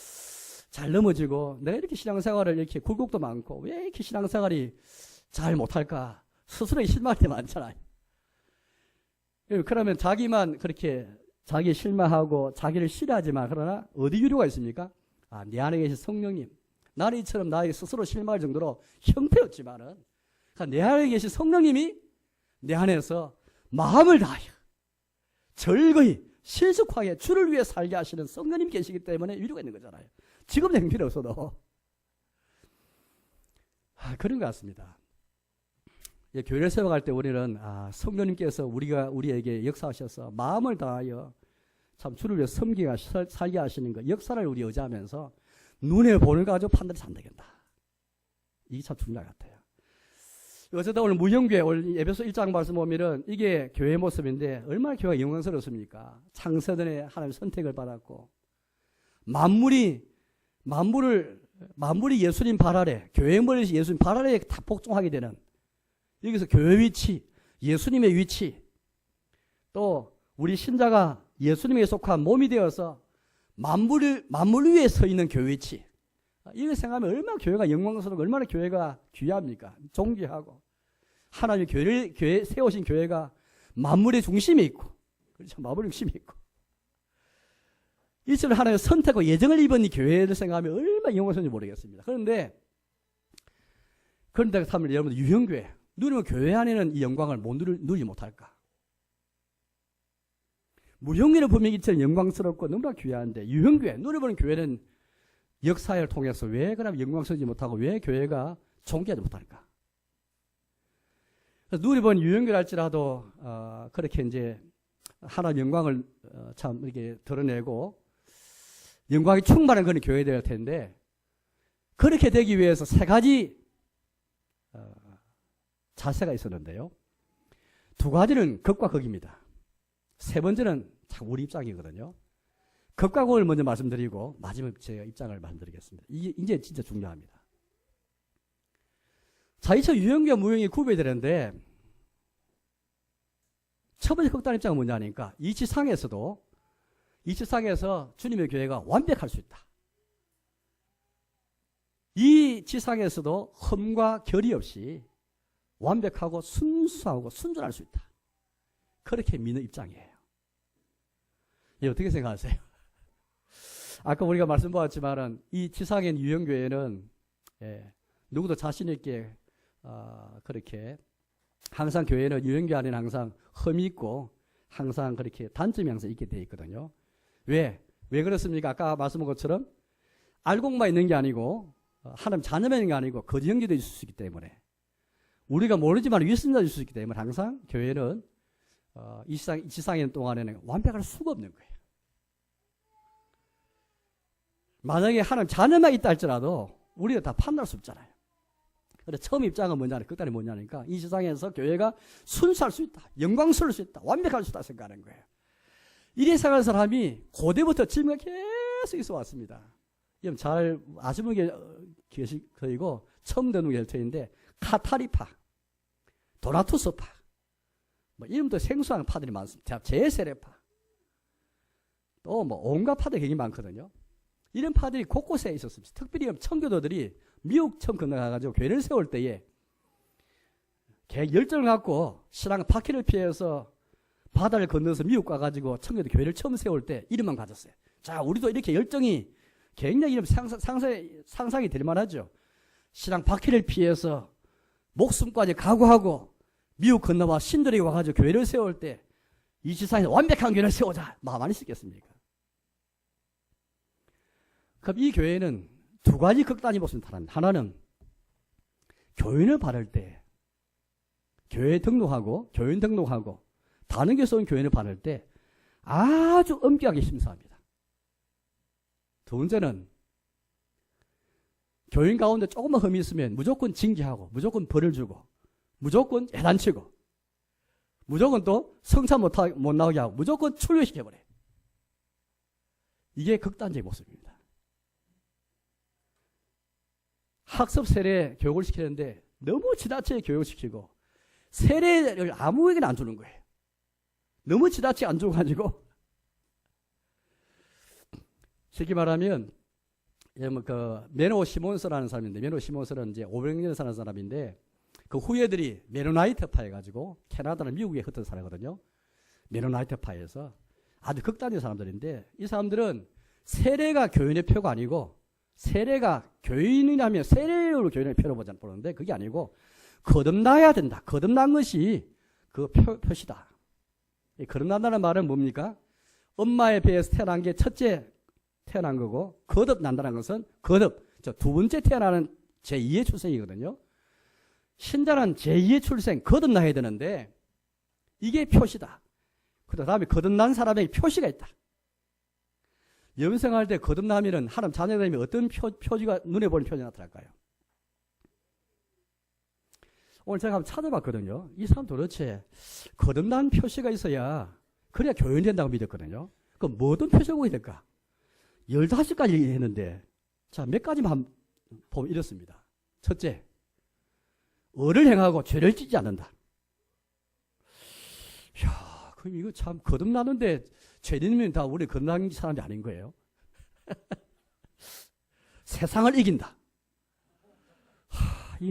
잘 넘어지고 내가 이렇게 신앙생활을 이렇게 굴곡도 많고 왜 이렇게 신앙생활이 잘 못할까? 스스로에게 실망할 때 많잖아요. 그러면 자기만 그렇게 자기 실망하고 자기를 싫어하지만 그러나 어디 유료가 있습니까? 내 안에 계신 성령님. 나는 이처럼 나에게 스스로 실망할 정도로 형편없지만은 내 안에 계신 성령님이 내 안에서 마음을 다하여 절거히 신속하게 주를 위해 살게 하시는 성령님 계시기 때문에 유료가 있는 거잖아요. 지금은 행필이 없어도 그런 것 같습니다. 교회를 세워갈 때 우리는 성령님께서 우리에게 역사하셔서 마음을 다하여 참 주를 위해 섬기게 살게 하시는 것 역사를 우리 의지하면서 눈에 보는 거 가지고 판단이 안 되겠다. 이게 참 중요한 것 같아요. 어쨌든 오늘 무형교회 오늘 에베소 1장 말씀 보면은 이게 교회의 모습인데 얼마나 교회가 영광스럽습니까? 창세전에 하나님의 선택을 받았고 만물이 예수님 발 아래 교회의 머리에서 예수님 발 아래에 다 복종하게 되는 여기서 교회 위치, 예수님의 위치 또 우리 신자가 예수님에 속한 몸이 되어서 만물 위에 서 있는 교회 위치 이걸 생각하면 얼마나 교회가 영광스럽고 얼마나 교회가 귀합니까? 존귀하고 하나님의 교회 세우신 교회가 만물의 중심에 있고 그렇죠? 만물의 중심에 있고 이처럼 하나님의 선택과 예정을 입은 이 교회를 생각하면 얼마나 영광스러운지 모르겠습니다. 그런데 그런데 여러분 유형교회 누리면 교회 안에는 이 영광을 누리지 못할까? 무형교회는 분명히 이처럼 영광스럽고 너무나 귀한데 유형교회 누려보는 교회는 역사를 통해서 왜 그럼 영광스럽지 못하고 왜 교회가 존귀하지 못할까? 누리본 유형교회 할지라도 그렇게 이제 하나님 영광을 참 이렇게 드러내고 영광이 충만한 그런 교회 될 텐데 그렇게 되기 위해서 세 가지 자세가 있었는데요. 두 가지는 극과 극입니다. 세 번째는 참 우리 입장이거든요. 극과 극을 먼저 말씀드리고 마지막 제가 입장을 말씀드리겠습니다. 이게 이제 진짜 중요합니다. 자, 2차 유형과 무형이 구별이 되는데 첫 번째 극단 입장은 뭐냐니까 이 지상에서 주님의 교회가 완벽할 수 있다. 이 지상에서도 흠과 결이 없이 완벽하고 순수하고 순전할 수 있다. 그렇게 믿는 입장이에요. 예, 어떻게 생각하세요? 아까 우리가 말씀보았지만은 이 지상의 유형교회는 누구도 자신 있게 그렇게 항상 교회는 유형교 안에는 항상 흠이 있고 항상 그렇게 단점이 항상 있게 되어 있거든요. 왜 그렇습니까? 아까 말씀한 것처럼 알고만 있는 게 아니고 하나님 자녀만 있는 게 아니고 거짓 형제도 있을 수 있기 때문에 우리가 모르지만 위선자도 있을 수 있기 때문에 항상 교회는 이 지상에 있는 동안에는 완벽할 수가 없는 거예요. 만약에 하나님 자녀만 있다 할지라도 우리가 다 판단할 수 없잖아요. 그래서 처음 입장은 뭐냐니까 극단이 뭐냐니까 이 세상에서 교회가 순수할 수 있다. 영광스러울 수 있다. 완벽할 수 있다 생각하는 거예요. 이래 생각하는 사람이 고대부터 질문가 계속 있어 왔습니다. 잘 아시는 게 계실 거이고 처음 듣는 게 혈터인데 카타리파, 도나투스파 뭐 이름도 생소한 파들이 많습니다. 제세례파 또 뭐 온갖 파들이 굉장히 많거든요. 이런 파들이 곳곳에 있었습니다. 특별히 청교도들이 미국 처음 건너가가지고 교회를 세울 때에 열정을 갖고 신랑 바퀴를 피해서 바다를 건너서 미국 가가지고 청교도 교회를 처음 세울 때 이름만 가졌어요. 자, 우리도 이렇게 열정이 굉장히 상상이 될 만하죠. 신랑 바퀴를 피해서 목숨까지 각오하고 미국 건너와 신들이 와가지고 교회를 세울 때 이 지상에서 완벽한 교회를 세우자. 마음 안 있었겠습니까? 그럼 이 교회는 두 가지 극단이 모습을 합니다. 하나는 교인을 바를 때 교회에 등록하고 교인 등록하고 다른 교회에서 온 교인을 바를 때 아주 엄격하게 심사합니다. 두 번째는 교인 가운데 조금만 흠이 있으면 무조건 징계하고 무조건 벌을 주고 무조건 야단치고 무조건 또 성찬 못 나오게 하고 무조건 출교시켜버려요. 이게 극단적인 모습입니다. 학습 세례 교육을 시키는데 너무 지나치게 교육을 시키고 세례를 아무에게나 안 주는 거예요. 너무 지나치게 안 줘가지고 쉽게 말하면 메노 시몬스라는 사람인데 메노 시몬스는 이제 500년 사는 사람인데 그 후예들이 메노나이트파에 가지고 캐나다나 미국에 흩어져 살거든요. 메노나이트파에서 아주 극단적인 사람들인데 이 사람들은 세례가 교인의 표가 아니고 세례가 교인이라면 세례로 교인의 표로 보는데 그게 아니고 거듭나야 된다. 거듭난 것이 그 표시다. 거듭난다는 말은 뭡니까? 엄마의 배에서 태어난 게 첫째 태어난 거고 거듭난다는 것은 두 번째 태어나는 제2의 출생이거든요. 신자는 제2의 출생 거듭나야 되는데 이게 표시다. 그 다음에 거듭난 사람에게 표시가 있다. 영생할 때 거듭나면은 하나님 자녀되면 어떤 표지가 눈에 보이는 표지가 나타날까요? 오늘 제가 한번 찾아봤거든요. 이 사람 도대체 거듭난 표시가 있어야 그래야 교인 된다고 믿었거든요. 그럼 뭐든 표시가 보여야 될까? 15가지 했는데 자, 몇 가지만 보면 이렇습니다. 첫째, 의를 행하고 죄를 짓지 않는다. 이야, 그럼 이거 참 거듭나는데 죄인이면 다 우리 거듭난 사람이 아닌 거예요. 세상을 이긴다.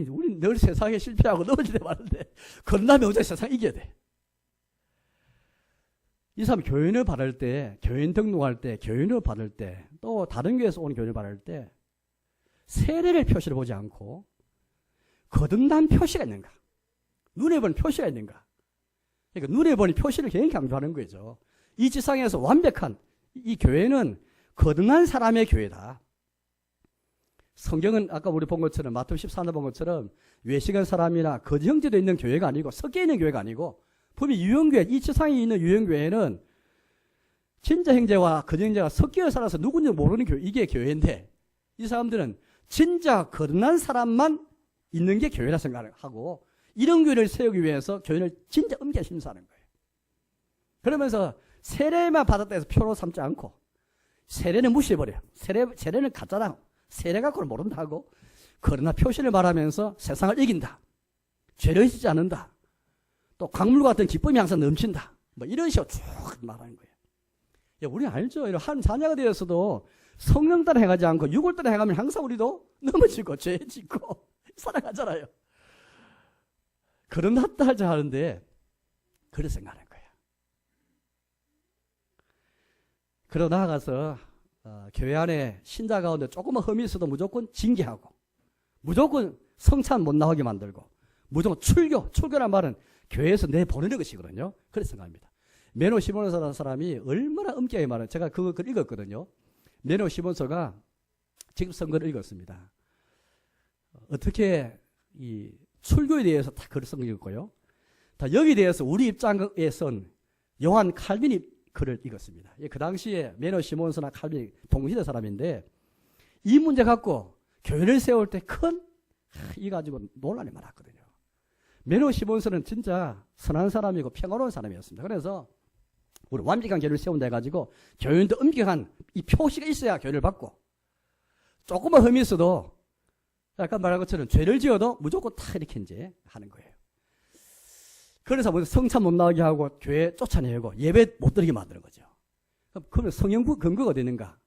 우리 늘 세상에 실패하고 넘어지대 마는데 거듭나면 어제 세상 이겨야 돼. 이 사람 교인을 받을 때, 교인 등록할 때, 교인을 받을 때, 또 다른 교회에서 온 교인을 받을 때 세례를 표시를 보지 않고 거듭난 표시가 있는가? 눈에 보는 표시가 있는가? 그러니까 눈에 보는 표시를 굉장히 강조하는 거죠. 이 지상에서 완벽한 이 교회는 거듭난 사람의 교회다. 성경은 아까 우리 본 것처럼 마태복음 14장 본 것처럼 외식한 사람이나 거짓 형제도 있는 교회가 아니고 섞여 있는 교회가 아니고 분명히 유형교회, 이 지상에 있는 유형교회는 진짜 형제와 거짓 형제가 섞여 살아서 누군지 모르는 교회, 이게 교회인데 이 사람들은 진짜 거듭난 사람만 있는 게 교회라 생각하고 이런 교회를 세우기 위해서 교회를 진짜 엄격히 심사하는 거예요. 그러면서 세례만 받았다 해서 표로 삼지 않고 세례는 무시해버려요. 세례는 가짜다. 세례 갖고는 모른다 하고, 그러나 표시를 말하면서 세상을 이긴다. 죄를 짓지 않는다. 또 강물 같은 기쁨이 항상 넘친다. 뭐 이런 식으로 쭉 말하는 거예요. 야, 우리 알죠? 한 자녀가 되었어도 성령 따라 행하지 않고 육을 따라 행하면 항상 우리도 넘어지고 죄 짓고 살아가잖아요. 그런다 하자 하는데 그래서 생각하는 거예요. 그러고 나아가서 교회 안에 신자 가운데 조금만 흠이 있어도 무조건 징계하고, 무조건 성찬 못 나오게 만들고, 무조건 출교란 말은 교회에서 내보내는 것이거든요. 그렇게 생각합니다. 메노 시몬서라는 사람이 얼마나 엄격하게 말해요. 제가 그걸 읽었거든요. 메노 시몬서가 지금 선거를 읽었습니다. 어떻게 이 출교에 대해서 다 글을 읽었고요. 다 여기에 대해서 우리 입장에선 요한 칼빈이 글을 읽었습니다. 그 당시에 메노 시몬서나 칼빈이 동시대 사람인데, 이 문제 갖고 교회를 세울 때 이 가지고 논란이 많았거든요. 메노 시몬서는 진짜 선한 사람이고 평화로운 사람이었습니다. 그래서 우리 완벽한 교회를 세운다 해가지고 교인도 엄격한 이 표시가 있어야 교회를 받고, 조금만 흠이 있어도 아까 말한 것처럼 죄를 지어도 무조건 다 이렇게 이제 하는 거예요. 그래서 뭐 성찬 못 나오게 하고 교회 쫓아내고 예배 못 드리게 만드는 거죠. 그러면 성경부 근거가 어디 있는가?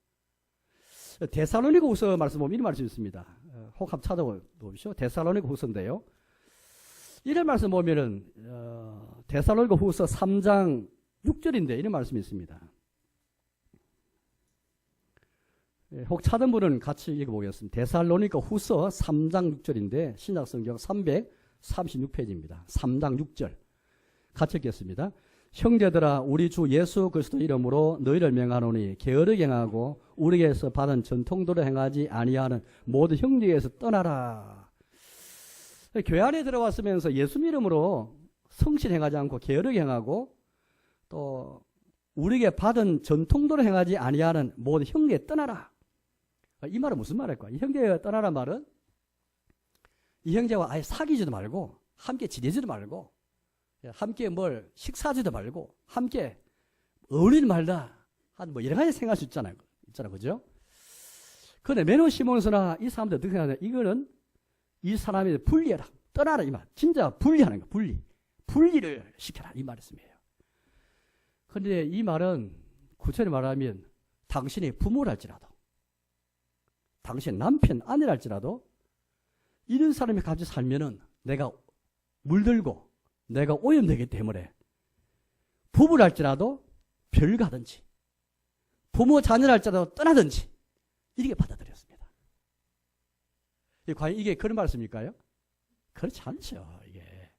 데살로니가 후서 말씀 보면 이런 말씀이 있습니다. 혹 한번 찾아보십시오. 데살로니가 후서인데요. 이런 말씀 보면은 데살로니가 후서 3장 6절인데 이런 말씀이 있습니다. 혹 찾은 분은 같이 읽어보겠습니다. 데살로니가 후서 3장 6절인데 신약성경 336페이지입니다. 3장 6절 같이 읽겠습니다. 형제들아, 우리 주 예수 그리스도 이름으로 너희를 명하노니 게으르게 행하고 우리에게서 받은 전통대로 행하지 아니하는 모든 형제에게서 떠나라. 교회 안에 들어왔으면서 예수 이름으로 성실 행하지 않고 게으르게 행하고 또 우리에게 받은 전통대로 행하지 아니하는 모든 형제에 떠나라. 이 말은 무슨 말일까? 이 형제가 떠나란 말은 이 형제와 아예 사귀지도 말고 함께 지내지도 말고 함께 뭘 식사하지도 말고 함께 어울리지 말다. 한 뭐 여러 가지 생각할 수 있잖아요. 그죠? 그런데 메노 시몬서나 이 사람들 어떻게 생각하냐? 이거는 이 사람이 분리해라. 떠나라 이 말. 진짜 분리하는 거. 분리를 시켜라 이 말씀이에요. 그런데 이 말은 구체적으로 말하면 당신이 부모랄지라도, 당신 남편, 아내랄지라도 이런 사람이 같이 살면은 내가 물들고 내가 오염되기 때문에 부부랄지라도 별가든지 부모 자녀랄지라도 떠나든지 이렇게 받아들였습니다. 과연 이게 그런 말씀일까요? 그렇지 않죠. 이게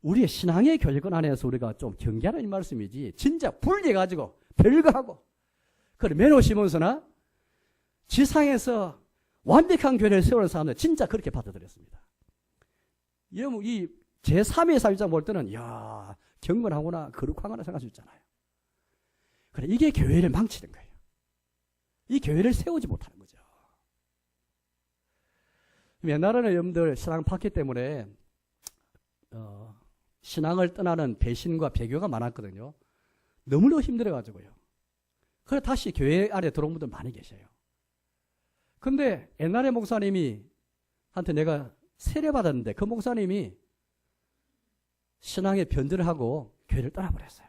우리의 신앙의 교육권 안에서 우리가 좀 경계하는 이 말씀이지, 진짜 분리해가지고 별거하고. 그래 메노 시몬서나 지상에서 완벽한 교회를 세우는 사람들 진짜 그렇게 받아들였습니다. 이 제3의 사유장 볼 때는 이야 경건하구나 거룩하구나 생각할 수 있잖아요. 그래 이게 교회를 망치는 거예요. 이 교회를 세우지 못하는 거죠. 옛날에는 여러분들 신앙 파괴 때문에 신앙을 떠나는 배신과 배교가 많았거든요. 너무너무 힘들어가지고요. 그래 다시 교회 안에 들어온 분들 많이 계셔요. 근데 옛날에 목사님이 한테 내가 세례받았는데 그 목사님이 신앙에 변절을 하고 교회를 떠나버렸어요.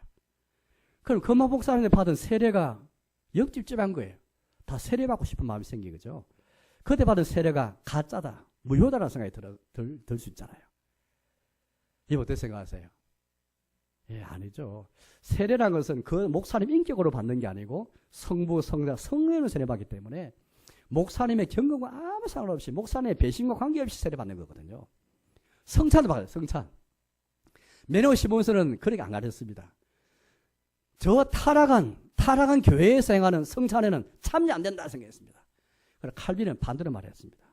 그럼 그 목사님한테 받은 세례가 역집집한 거예요. 다 세례받고 싶은 마음이 생기죠. 그때 받은 세례가 가짜다, 무효다라는 생각이 들 수 있잖아요. 이거 어떻게 생각하세요? 예, 아니죠. 세례라는 것은 그 목사님 인격으로 받는 게 아니고 성부, 성자, 성령을 세례받기 때문에 목사님의 경건과 아무 상관없이 목사님의 배신과 관계없이 세례받는 거거든요. 성찬도 받아요. 성찬. 메노 시몬서는 그렇게 안 가르쳤습니다. 저 타락한 교회에서 행하는 성찬에는 참여 안 된다 생각했습니다. 그래서 칼빈은 반대로 말했습니다.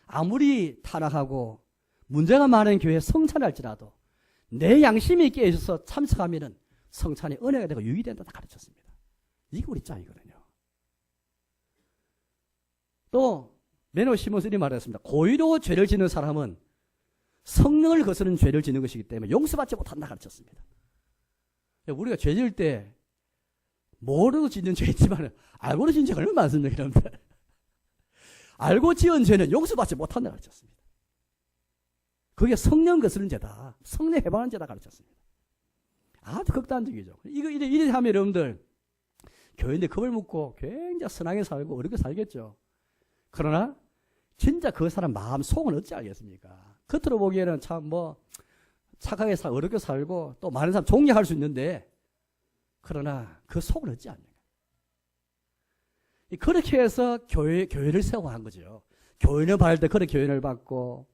아무리 타락하고 문제가 많은 교회 성찬을 할지라도 내 양심이 있게 있어서 참석하면은 성찬이 은혜가 되고 유익이 된다 가르쳤습니다. 이게 우리 입장이거든요. 또 메노 시몬슨이 말했습니다. 고의로 죄를 짓는 사람은 성령을 거스르는 죄를 짓는 것이기 때문에 용서받지 못한다 가르쳤습니다. 우리가 죄 지을 때 모르고 짓는 죄 있지만 알고는 짓는 죄가 얼마나 많습니까, 여러분들? 알고 지은 죄는 용서받지 못한다 가르쳤습니다. 그게 성령 거스르는 죄다. 성령 해방하는 죄다 가르쳤습니다. 아주 극단적이죠. 이래 하면 여러분들 교회인데 겁을 먹고 굉장히 선하게 살고 어렵게 살겠죠. 그러나 진짜 그 사람 마음 속은 어찌 알겠습니까? 겉으로 보기에는 참 착하게 어렵게 살고 또 많은 사람 존경할 수 있는데 그러나 그 속은 어찌 압니까? 그렇게 해서 교회를 세워한 거죠. 교인을 받을 때 그렇게 교인을 받고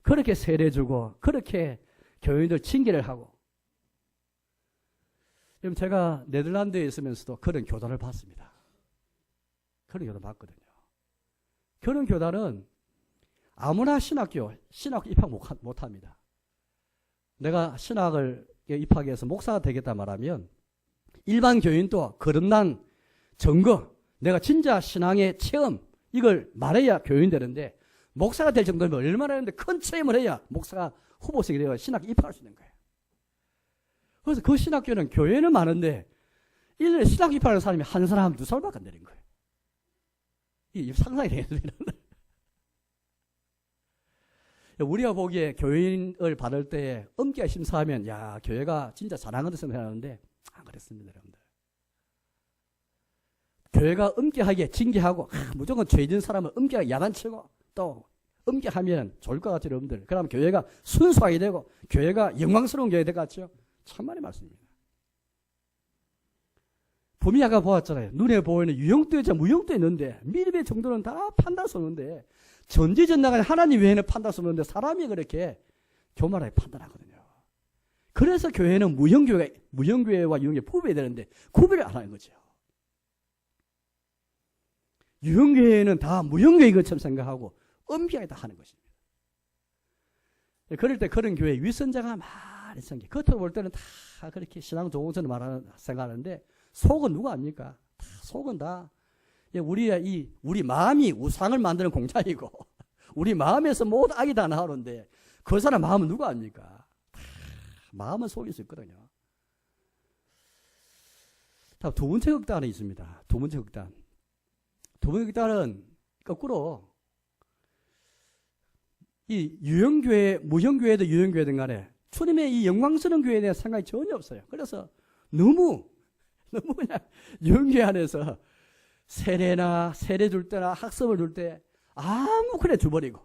그렇게 세례 주고 그렇게 교인들 징계를 하고. 그럼 제가 네덜란드에 있으면서도 그런 교단을 봤습니다. 그런 교단 봤거든요. 그런 교단은 아무나 신학 입학 못합니다. 내가 신학을 입학해서 목사가 되겠다 말하면 일반 교인도 거듭난 증거, 내가 진짜 신앙의 체험 이걸 말해야 교인 되는데 목사가 될 정도면 얼마나 하는데 큰 체험을 해야 목사가 후보생이 되어 신학 입학할 수 있는 거예요. 그래서 그 신학교는 교회는 많은데 1년에 신학 입학하는 사람이 한 사람, 두 사람밖에 안 되는 거예요. 이게 상상이 되겠습니다. 우리가 보기에 교인을 받을 때 엄격하게 심사하면 야 교회가 진짜 잘하는 것 생각하는데 안 그랬습니다, 여러분들. 교회가 엄격하게 징계하고 무조건 죄 지은 사람을 엄격하게 야단치고 또 엄격하면 좋을 것 같아요, 여러분들. 그러면 교회가 순수하게 되고 교회가 영광스러운 교회 될 것 같죠? 참말의 말씀입니다. 분명히 아까 보았잖아요. 눈에 보이는 유형도 있자 무형도 있는데 미리의 정도는 다 판단할 수 없는데 전지전능한 하나님 외에는 판단할 수 없는데 사람이 그렇게 교만하게 판단하거든요. 그래서 교회는 무형교회와 유형교회 구별해야 되는데 구별을 안 하는 거죠. 유형교회는 다 무형교회인 것처럼 생각하고 엄격하게 다 하는 것입니다. 그럴 때 그런 교회 위선자가 많이 생겨. 겉으로 볼 때는 다 그렇게 신앙 좋은 것처럼 생각하는데 속은 누가 압니까? 다 속은 다 우리 마음이 우상을 만드는 공장이고 우리 마음에서 모든 악이 다 나오는데 그 사람 마음은 누가 압니까? 다 마음은 속일 수 있거든요. 자, 두 번째 극단이 있습니다. 두 번째 극단은 거꾸로 이 유형교회, 무형교회든 유형교회든 간에 주님의 이 영광스러운 교회에 대한 생각이 전혀 없어요. 그래서 너무 그냥 유형교회 안에서 세례 줄 때나 학습을 줄 때 아무거나 줘버리고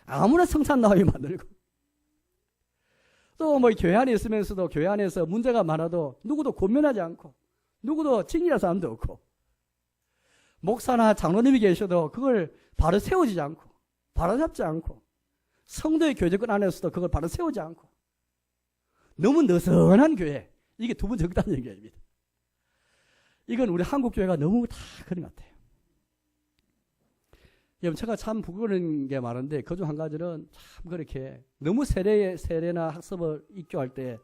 아무나 성찬 나오게 만들고 또 교회 안에 있으면서도 교회 안에서 문제가 많아도 누구도 권면하지 않고 누구도 징계할 사람도 없고 목사나 장로님이 계셔도 그걸 바로 세우지 않고 바로 잡지 않고 성도의 교제권 안에서도 그걸 바로 세우지 않고 너무 느슨한 교회, 이게 두 번째 극단적인 교회입니다. 이건 우리 한국 교회가 너무 다 그런 것 같아요. 여러분, 제가 참 부끄러운 게 많은데 그중 한 가지는 참 그렇게 너무 세례나 학습을 입교할 때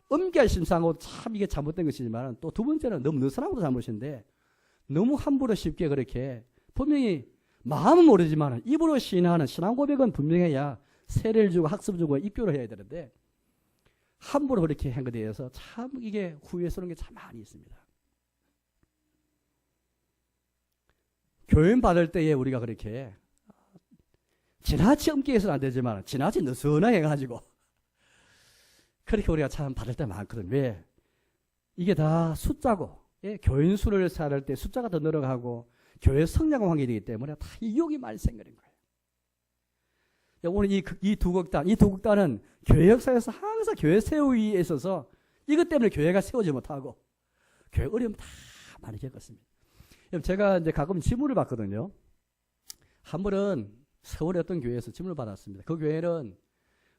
엄격히 심사하고 참 이게 잘못된 것이지만 또 두 번째는 너무 느슨한 것도 잘못인데 너무 함부로 쉽게 그렇게 분명히 마음은 모르지만 입으로 시인하는 신앙 고백은 분명해야 세례를 주고 학습을 주고 입교를 해야 되는데 함부로 그렇게 한 것에 대해서 참 이게 후회스러운 게 참 많이 있습니다. 교인 받을 때에 우리가 그렇게 지나치 엄격히 해서는 안 되지만 지나치 느슨하게 해가지고 그렇게 우리가 참 받을 때 많거든. 왜? 이게 다 숫자고 교인 수를 세할 때 숫자가 더 늘어가고 교회 성장 환경이 되기 때문에 다 유혹이 많이 생기는 거예요. 오늘 이 두 극단은 교회 역사에서 항상 교회 세우기에 있어서 이것 때문에 교회가 세우지 못하고 교회 어려움 다 많이 겪었습니다. 제가 이제 가끔 지문을 받거든요. 한 번은 서울의 어떤 교회에서 지문을 받았습니다. 그 교회는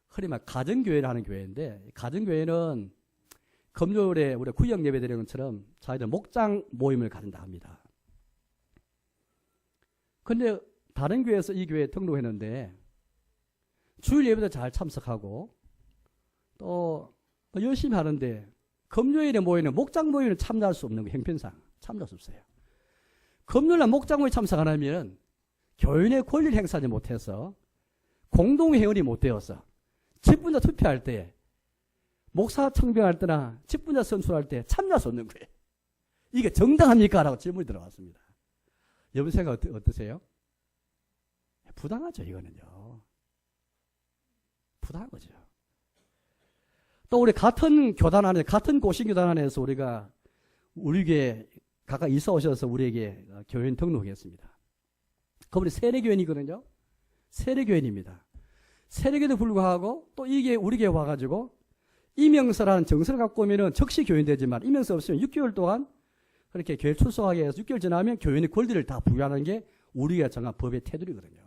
흔히 말 가정교회를 하는 교회인데 가정교회는 금요일에 우리 구역 예배 드리는 것처럼 자기들 목장 모임을 가진다 합니다. 근데 다른 교회에서 이 교회에 등록했는데 주일 예배도 잘 참석하고 또 열심히 하는데 금요일에 모이는 목장 모임을 참여할 수 없는 거 형편상 참여할 수 없어요. 금요일날 목장 모임 참석 안 하면 교인의 권리를 행사하지 못해서 공동회원이 못 되어서 직분자 투표할 때, 목사 청빙할 때나 직분자 선출할 때 참여할 수 없는 거예요. 이게 정당합니까? 라고 질문이 들어왔습니다. 여러분 생각 어떠세요? 부당하죠, 이거는요. 부당한 거죠. 또 우리 같은 교단 안에, 같은 고신교단 안에서 우리 교회 각각 이사 오셔서 우리에게 교인 등록했습니다. 그분이 세례교인이거든요. 세례교인입니다. 세례교인도 불구하고 또 이게 우리 교회 와가지고 이명서라는 정서를 갖고 오면은 즉시 교인 되지만 이명서 없으면 6개월 동안 그렇게 교회 출석하게 해서 6개월 지나면 교인의 권리를 다 부여하는 게 우리가 정한 법의 테두리거든요.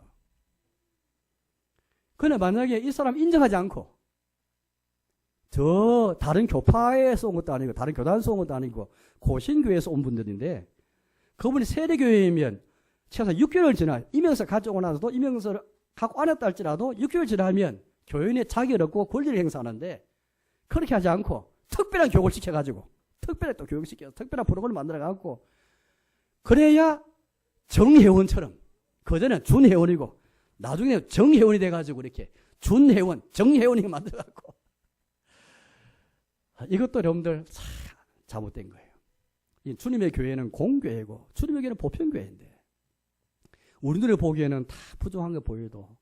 그러나 만약에 이 사람 인정하지 않고 저 다른 교파에서 온 것도 아니고 다른 교단에서 온 것도 아니고 고신교회에서 온 분들인데 그분이 세례교회이면 최소 6개월 지나 이명서 가져오고 나서도 이명서를 갖고 안 했다 할지라도 6개월 지나면 교인의 자격을 얻고 권리를 행사하는데 그렇게 하지 않고 특별한 교육을 시켜가지고 특별히 또 교육시켜서 특별한 프로그램을 만들어갖고 그래야 정회원처럼 그전에는 준회원이고 나중에 정회원이 돼가지고 이렇게 준회원, 정회원이 만들어갖고 이것도 여러분들 참 잘못된 거예요. 이 주님의 교회는 공교회고 주님의 교회는 보편교회인데 우리 눈에 보기에는 다 부족한 거 보여도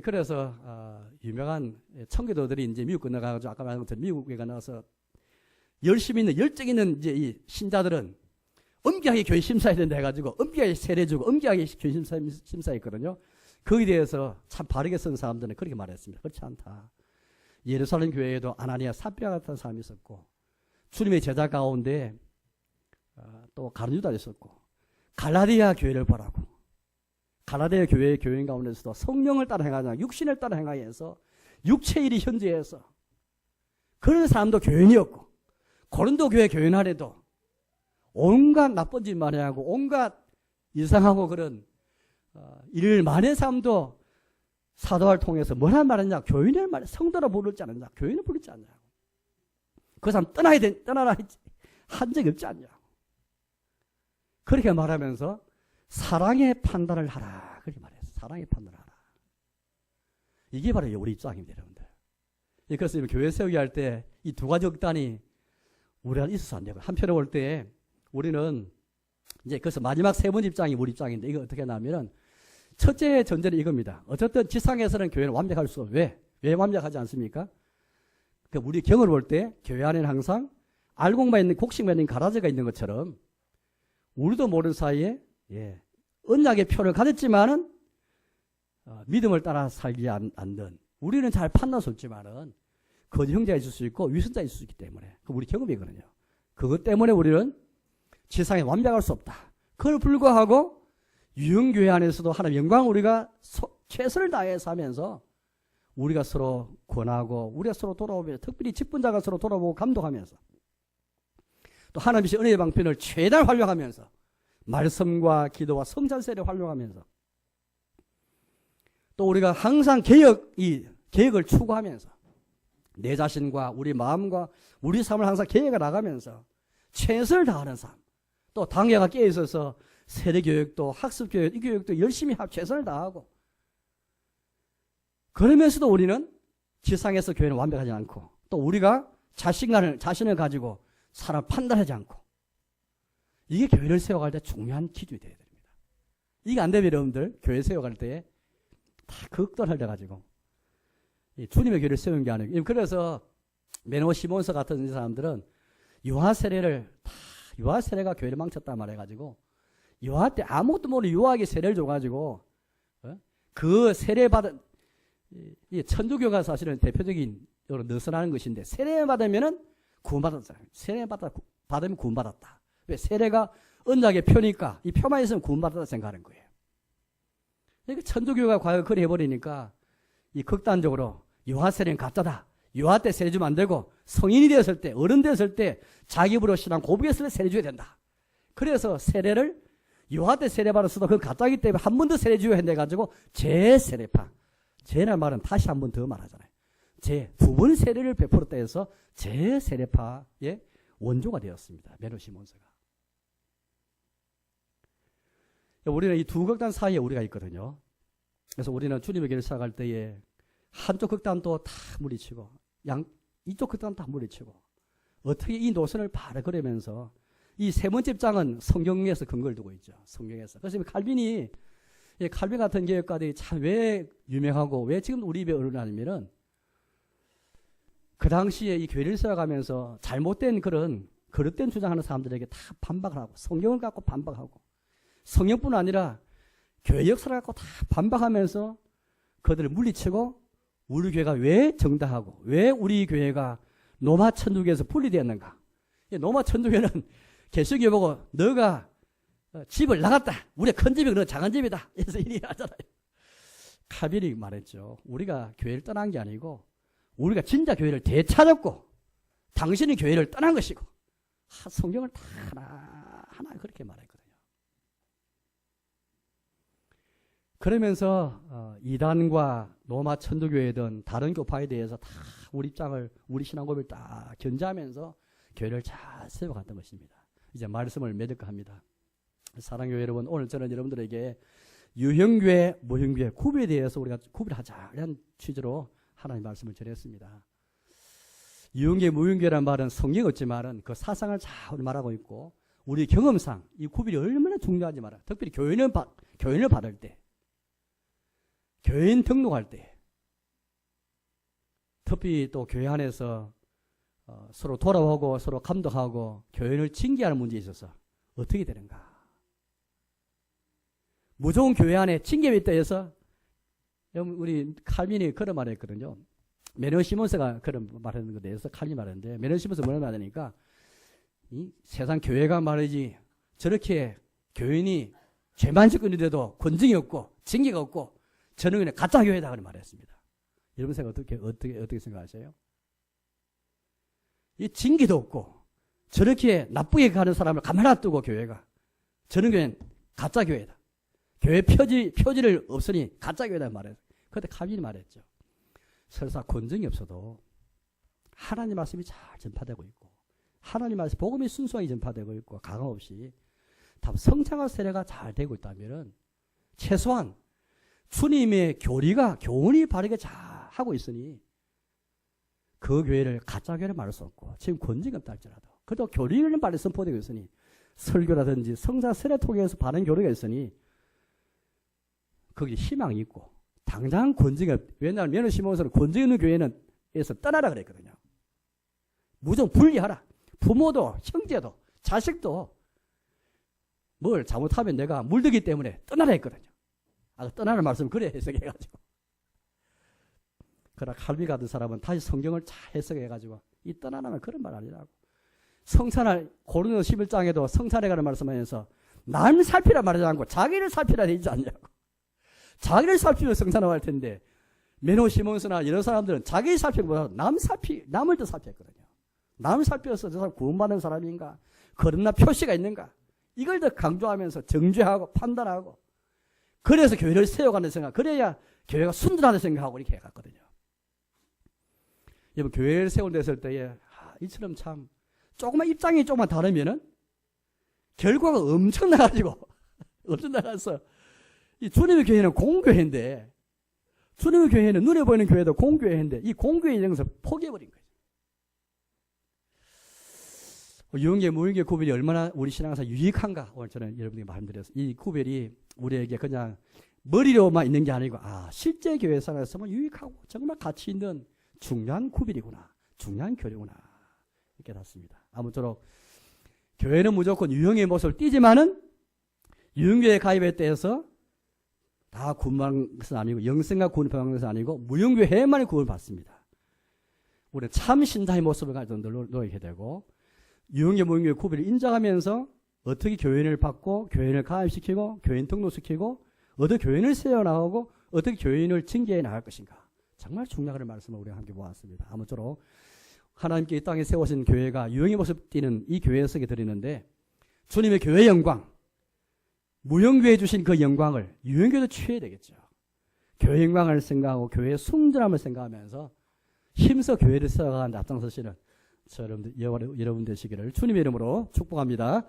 그래서 유명한 청교도들이 이제 미국 건너가가지고 아까 말한 것처럼 미국에 가나서 열심히 있는 열정 있는 이제 이 신자들은 엄격하게 교회 심사해야 된다 해가지고 엄격하게 세례주고 엄격하게 교회 심사했거든요. 거기에 대해서 참 바르게 쓴 사람들은 그렇게 말했습니다. 그렇지 않다. 예루살렘 교회에도 아나니아 삽비라 같은 사람이 있었고 주님의 제자 가운데 또 가룟 유다도 있었고 갈라디아 교회를 보라고 갈라디아 교회의 교인 가운데서도 성령을 따라 행하자 육신을 따라 행하여서 육체일이 현재해서 그런 사람도 교인이었고 고린도 교회 교인 안에도 온갖 나쁜 짓 많이 하고 온갖 이상하고 그런 일을 많이 한 사람도 사도를 통해서 뭐라 말했냐? 교인을 말해 성도라 부르지 않았냐? 교인을 부르지 않냐? 그 사람 떠나라 한 적이 없지 않냐? 그렇게 말하면서 사랑의 판단을 하라. 그렇게 말했어요. 사랑의 판단을 하라. 이게 바로 우리 입장입니다, 여러분들. 그래서 교회 세우기 할 때 이 두 가지 억단이 우리 안에 있어서 안 되고 한편으로 볼 때 우리는 이제 그래서 마지막 세 번째 입장이 우리 입장인데 이거 어떻게 하냐면은 첫째 전제는 이겁니다. 어쨌든 지상에서는 교회는 완벽할 수 없어요. 왜 완벽하지 않습니까? 그러니까 우리 경을 볼 때 교회 안에는 항상 알곡만 있는 곡식만 있는 가라지가 있는 것처럼 우리도 모르는 사이에 언약의 표를 가졌지만은 믿음을 따라 살지 않는 우리는 잘 판단할 수 없지만은 거짓 형제가 있을 수 있고 위선자가 있을 수 있기 때문에 그 우리 경험이거든요. 그것 때문에 우리는 지상에 완벽할 수 없다. 그걸 불구하고 유흥교회 안에서도 하나님 영광 우리가 최선을 다해서 하면서 우리가 서로 권하고 우리가 서로 돌아오면서 특별히 직분자가 서로 돌아보고 감독하면서 또 하나님의 은혜의 방편을 최대한 활용하면서 말씀과 기도와 성찬세를 활용하면서 또 우리가 항상 개혁을 추구하면서 내 자신과 우리 마음과 우리 삶을 항상 개혁해 나가면서 최선을 다하는 삶 또 당회가 깨어있어서 세례교육도 학습교육 이 교육도 열심히 최선을 다하고 그러면서도 우리는 지상에서 교회는 완벽하지 않고 또 우리가 자신을 가지고 사람을 판단하지 않고 이게 교회를 세워갈 때 중요한 기준이 되어야 됩니다. 이게 안 되면 여러분들 교회 세워갈 때 다 극단을 해가지고 주님의 교회를 세우는 게 아니고 그래서 메노 시몬서 같은 사람들은 유아 세례가 교회를 망쳤다 말해가지고 유아 때 아무것도 모르는 유아에게 세례를 줘가지고 그 세례받은 천주교가 사실은 대표적인 느슨하는 것인데 세례 받으면은 구원받았다. 세례 받으면 구원받았다. 왜? 세례가 언약의 표니까 이 표만 있으면 구원받았다 생각하는 거예요. 그러니까 천주교가 과연 그래 해버리니까 이 극단적으로 유아 세례는 가짜다. 유아 때 세례 주면 안 되고 성인이 되었을 때 어른 되었을 때 자기 입으로 신앙 고백했을 때 세례 줘야 된다. 그래서 세례를 유아 때 세례 받았어도 그건 가짜이기 때문에 한 번 더 세례 줘야 한다 해가지고 제세례파. 제란 말은 다시 한 번 더 말하잖아요. 두 번 세례를 베풀었다 해서 제세례파의 원조가 되었습니다. 메노시몬서가. 우리는 이 두 극단 사이에 우리가 있거든요. 그래서 우리는 주님의 길을 살아갈 때에 한쪽 극단도 다 물리치고 이쪽 극단 다 물리치고 어떻게 이 노선을 바로 그리면서 이 세 번째 입장은 성경에서 근거를 두고 있죠. 성경에서. 그래서 칼빈이 칼빈 같은 개혁가들이 참 왜 유명하고 왜 지금 우리 입에 어른하냐면은 그 당시에 이 교회를 세워가면서 잘못된 그런 거릇된 주장하는 사람들에게 다 반박을 하고 성경을 갖고 반박하고 성경뿐 아니라 교회 역사를 갖고 다 반박하면서 그들을 물리치고 우리 교회가 왜 정당하고 왜 우리 교회가 노마 천주교에서 분리되었는가. 노마 천주교는 개신교 보고 너가 집을 나갔다. 우리가 큰 집이 너 작은 집이다. 그래서 이렇게 하잖아요. 칼빈이 말했죠. 우리가 교회를 떠난 게 아니고 우리가 진짜 교회를 되찾았고 당신이 교회를 떠난 것이고 성경을 다 하나하나 그렇게 말했거든요. 그러면서 이단과 로마 천주교회든 다른 교파에 대해서 다 우리 입장을 우리 신앙고백을 딱 견지하면서 교회를 잘 세워갔던 것입니다. 이제 말씀을 맺을까 합니다. 사랑교회 여러분, 오늘 저는 여러분들에게 유형교회, 무형교회 구별에 대해서 우리가 구별하자 이런 취지로 하나님 말씀을 전했습니다. 유형교회, 무형교회란 말은 성경 없지 말은 그 사상을 잘 말하고 있고 우리 경험상 이 구별이 얼마나 중요한지 말아. 특별히 교인을 받을 때, 교인 등록할 때, 특히 또 교회 안에서 서로 돌아오고 서로 감독하고 교인을 징계하는 문제에 있어서 어떻게 되는가. 무조건 교회 안에 징계가 있다 해서 우리 칼빈이 그런 말을 했거든요. 메너 시몬스가 그런 말하는 것에 대해서 칼빈이 말했는데 메너 시몬스 뭐라 말하니까 이 세상 교회가 말이지 저렇게 교인이 죄만 짓고 있는데도 권징이 없고 징계가 없고 저는 그냥 가짜 교회다 그런 말했습니다. 여러분 생각 어떻게 생각하세요? 이 징계도 없고 저렇게 나쁘게 가는 사람을 가만 놔두고 교회가 저는 그냥 가짜 교회다. 교회 표지를 없으니 가짜 교회다 말했어요. 그때 칼빈이 말했죠. 설사 권징이 없어도 하나님 말씀이 잘 전파되고 있고 하나님 말씀 복음이 순수하게 전파되고 있고 강화 없이 다 성장한 세례가 잘 되고 있다면은 최소한 주님의 교훈이 바르게 잘 하고 있으니 그 교회를 가짜 교회를 말할 수 없고 지금 권징이 없다 할지라도 그래도 교리는 바르게 선포되고 있으니 설교라든지 성장 세례 통해서 바른 교리가 있으니 거기 희망이 있고 당장 권징이 왜냐하면 메너 시몬스는 권징 있는 교회는 에서 떠나라 그랬거든요. 무조건 분리하라. 부모도 형제도 자식도 뭘 잘못하면 내가 물들기 때문에 떠나라 했거든요. 떠나는 말씀을 그래 해석해가지고. 그러나 칼빈 같은 사람은 다시 성경을 잘 해석해가지고 이 떠나라면 그런 말 아니라고. 성찬을 고린도서 11장에도 성찬에 관한 말씀하면서 남 살피라 말하지 않고 자기를 살피라 되지 않냐고. 자기를 살피면 성찬을 할 텐데 메노 시몬스나 이런 사람들은 자기 살피기보다 남을 더 살폈거든요. 남을 살펴서 저 사람 구원받는 사람인가 그러나 표시가 있는가 이걸 더 강조하면서 정죄하고 판단하고 그래서 교회를 세워가는 생각 그래야 교회가 순전하다는 생각하고 이렇게 해갔거든요. 여러분 교회를 세운댔을 때에 이처럼 참 조금만 입장이 조금만 다르면은 결과가 엄청 나가지고 엄청 나가서 이 주님의 교회는 공교회인데 주님의 교회는 눈에 보이는 교회도 공교회인데 이 공교회 이정에서 포기해버린 거예요. 유형계 무형계 구별이 얼마나 우리 신앙에서 유익한가 오늘 저는 여러분에게 말씀드렸어요. 이 구별이 우리에게 그냥 머리로만 있는 게 아니고 실제 교회 생활에서 유익하고 정말 가치 있는 중요한 구별이구나. 중요한 교리구나. 이렇게 났습니다. 아무쪼록 교회는 무조건 유형의 모습을 띠지만은 유형교회에 가입했다 해서 다 구원받는 것은 아니고 영생과 구원받는 것은 아니고 무형교회에만 구원을 받습니다. 우리는 참 신자의 모습을 가지고 노력해야 되고 유형교 무형교회 구별을 인정하면서 어떻게 교인을 받고 교인을 가입시키고 교인 등록시키고 어떻게 교인을 세워나가고 어떻게 교인을 징계해 나갈 것인가. 정말 중요한 말씀을 우리가 함께 보았습니다. 아무쪼록 하나님께 이 땅에 세우신 교회가 유형의 모습 띠는 이 교회에 쓰게 드리는데 주님의 교회 영광 무형교회 주신 그 영광을 유형교회도 취해야 되겠죠. 교회 영광을 생각하고 교회의 순전함을 생각하면서 힘써 교회를 세워가는 앞장서시는 여러분 되시기를 주님의 이름으로 축복합니다.